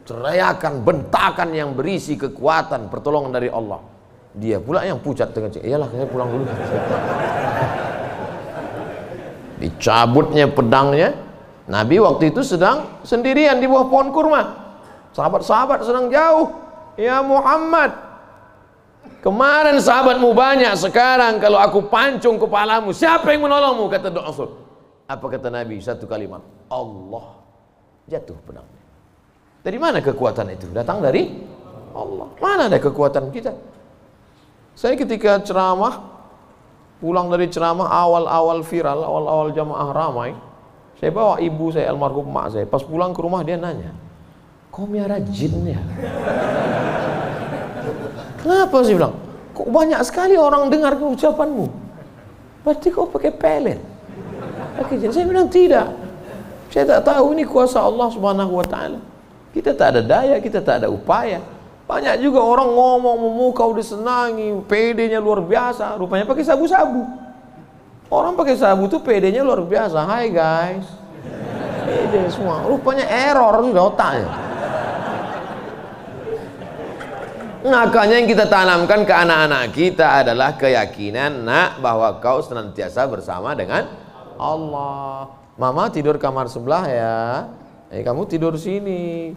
Teriakan, bentakan yang berisi kekuatan, pertolongan dari Allah. Dia pula yang pucat dengan cik. Iyalah, saya pulang dulu. Dicabutnya pedangnya. Nabi waktu itu sedang sendirian di bawah pohon kurma. Sahabat-sahabat sedang jauh. Ya Muhammad, kemarin sahabatmu banyak, sekarang kalau aku pancung kepalamu, siapa yang menolongmu? Kata Rasul. Apa kata Nabi? Satu kalimat, Allah. Jatuh pedangnya. Dari mana kekuatan itu? Datang dari Allah. Mana ada kekuatan kita? Saya ketika ceramah, pulang dari ceramah awal-awal viral, awal-awal jamaah ramai, saya bawa ibu saya, almarhum mak saya. Pas pulang ke rumah dia nanya, kau miara jin ya? Kenapa sih bilang? Kok banyak sekali orang dengar ucapanmu? Berarti kau pakai pelet? Pakai jin? Saya bilang tidak. Saya tak tahu, ini kuasa Allah Subhanahu wa taala. Kita tak ada daya, kita tak ada upaya. Banyak juga orang ngomong memukau, disenangi, PD-nya luar biasa, rupanya pakai sabu-sabu. Orang pakai sabu tuh PD-nya luar biasa. Hai guys, PD semua, rupanya error sudah otaknya. Makanya yang kita tanamkan ke anak-anak kita adalah keyakinan, nak, bahwa kau senantiasa bersama dengan Allah. Mama tidur kamar sebelah ya, kamu tidur sini.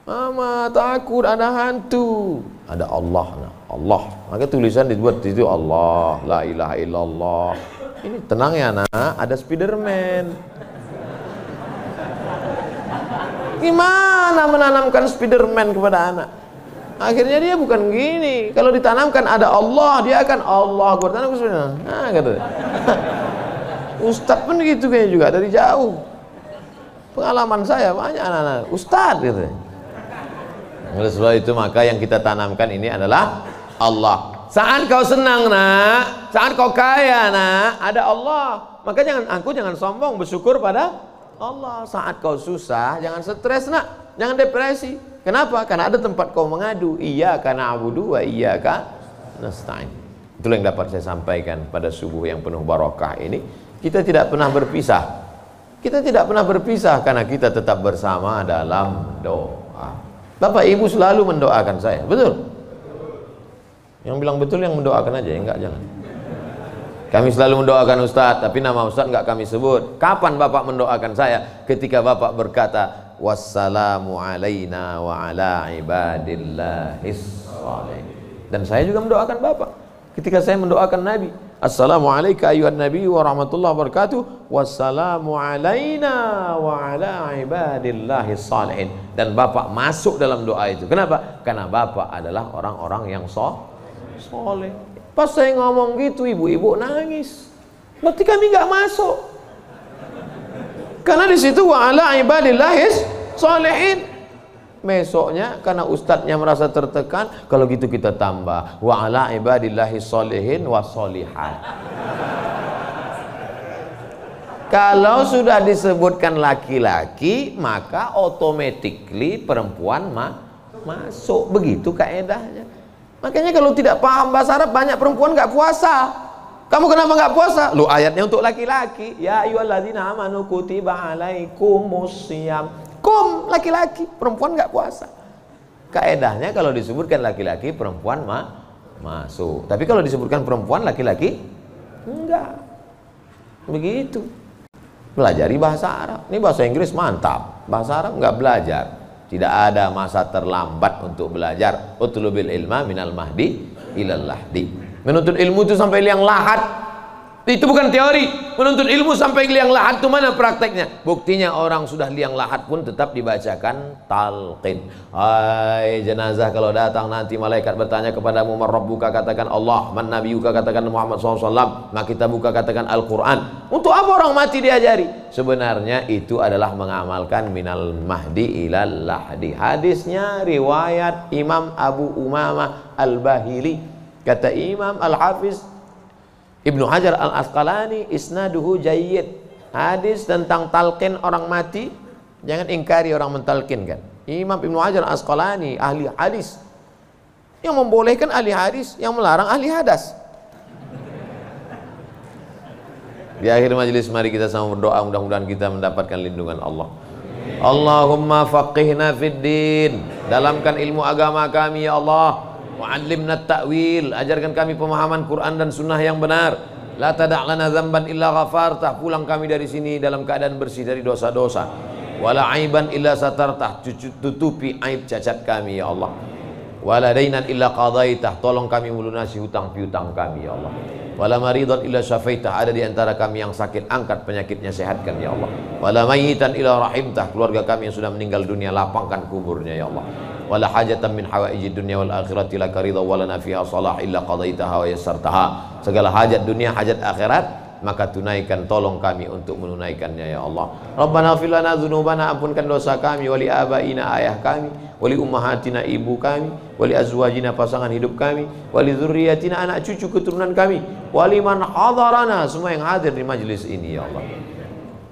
Mama takut ada hantu. Ada Allah, nah, Allah. Maka tulisan dibuat itu Allah, la ilaha illallah. Ini tenang ya nak, ada Spiderman. Gimana menanamkan Spiderman kepada anak? Akhirnya dia bukan gini. Kalau ditanamkan ada Allah, dia akan Allah. Gue tanam ke Spiderman. Nah, gitu. Ustadz pun gitu kayaknya juga dari jauh. Pengalaman saya banyak anak-anak Ustadz gitu. Oleh sebab itu maka yang kita tanamkan ini adalah Allah. Saat kau senang nak, saat kau kaya nak, ada Allah. Maka jangan sombong, bersyukur pada Allah. Saat kau susah, jangan stres nak, jangan depresi. Kenapa? Karena ada tempat kau mengadu. Iyyaka na'budu wa iyyaka nasta'in. Itulah yang dapat saya sampaikan pada subuh yang penuh barakah ini. Kita tidak pernah berpisah. Kita tidak pernah berpisah karena kita tetap bersama dalam doa. Bapak Ibu selalu mendoakan saya, betul? Yang bilang betul yang mendoakan aja, enggak jangan. Kami selalu mendoakan Ustadz, tapi nama Ustadz enggak kami sebut. Kapan Bapak mendoakan saya? Ketika Bapak berkata, wassalamu alaina wa ala ibadillahis shalihin. Dan saya juga mendoakan Bapak. Ketika saya mendoakan Nabi, Assalamualaikum ayuhan nabi wa rahmatullahi wabarakatuh. Wassalamu alaina wa ala ibadillahi salihin. Dan bapak masuk dalam doa itu. Kenapa? Karena bapak adalah orang-orang yang soleh. Pas saya ngomong gitu, ibu-ibu nangis. Berarti kami nggak masuk. Karena di situ wa ala ibadillahi salihin. Besoknya karena ustadznya merasa tertekan, kalau gitu kita tambah wa ala ibadillahi sholihin wa sholihat. Kalau sudah disebutkan laki-laki, maka automatically perempuan masuk. Begitu kaedahnya. Makanya kalau tidak paham bahasa Arab, banyak perempuan nggak puasa. Kamu kenapa nggak puasa? Lu ayatnya untuk laki-laki. Ya ayyuhalladzina amanu kutiba alaikumusiyam. Kum, laki-laki, perempuan nggak puasa. Kaedahnya kalau disebutkan laki-laki, perempuan masuk. Tapi kalau disebutkan perempuan, laki-laki enggak. Begitu. Pelajari bahasa Arab. Ini bahasa Inggris mantap. Bahasa Arab nggak belajar. Tidak ada masa terlambat untuk belajar. Utlubil ilma minal mahdi ilal lahdi. Menuntut ilmu itu sampai liang lahat. Itu bukan teori. Menuntut ilmu sampai liang lahat itu mana prakteknya? Buktinya orang sudah liang lahat pun tetap dibacakan talqin. Hai jenazah, kalau datang nanti malaikat bertanya kepadamu man rabbuka, katakan Allah, man nabiyuka, katakan Muhammad SAW, maka kita buka katakan Al-Quran. Untuk apa orang mati diajari? Sebenarnya itu adalah mengamalkan minal mahdi ilal lahdi. Hadisnya riwayat Imam Abu Umamah Al-Bahili. Kata Imam Al-Hafiz Ibnu Hajar Al-Asqalani, isnaduhu jayyid. Hadis tentang talqin orang mati, jangan ingkari orang mentalkinkan. Imam Ibnu Hajar Al-Asqalani, ahli hadis, yang membolehkan ahli hadis, yang melarang ahli hadas. Di akhir majelis mari kita sama berdoa, mudah-mudahan kita mendapatkan lindungan Allah. Allahumma faqihna fid din, dalamkan ilmu agama kami ya Allah. Wa'allimna ta'wil, ajarkan kami pemahaman Quran dan sunnah yang benar. La tada' lana dzamban illa ghafartah, pulang kami dari sini dalam keadaan bersih dari dosa-dosa. Wala aiban illa satartah, tutupi aib cacat kami ya Allah. Wala dainan illa qadaitah, tolong kami melunasi hutang piutang kami ya Allah. Wala maridan illa syafaitah, ada di antara kami yang sakit, angkat penyakitnya, sehatkan ya Allah. Wala mayyitan illa rahimtah, keluarga kami yang sudah meninggal dunia, lapangkan kuburnya ya Allah. Wala hajatan min hawaijid dunya wal akhirati laka ridha wa lana fiha salah illa qadaitaha wa yassartaha. Segala hajat dunia, hajat akhirat, maka tunaikan, tolong kami untuk menunaikannya ya Allah. Rabbana ighfir lana dzunubana, ampunkan dosa kami, wali abaina, ayah kami, wali ummahatina, ibu kami, wali azwajina, pasangan hidup kami, wali dzurriyyatina, anak cucu keturunan kami, wali man hadarana, semua yang hadir di majlis ini ya Allah.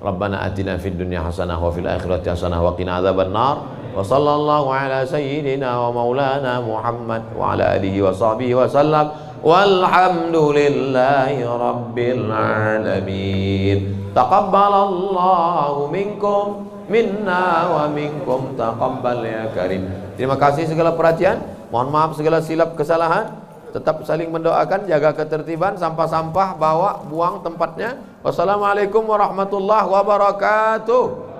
Rabbana atina fid dunya hasanah wa fil akhirati hasanah wa qina adzabannar. Wa sallallahu ala sayyidina wa maulana Muhammad wa ala alihi wa sahbihi wa sallam. Walhamdulillahi rabbil alamin. Taqabbalallahu minkum minna wa minkum taqabbal ya karim. Terima kasih segala perhatian. Mohon maaf segala silap kesalahan. Tetap saling mendoakan, jaga ketertiban, sampah-sampah bawa, buang tempatnya. Wassalamualaikum warahmatullahi wabarakatuh.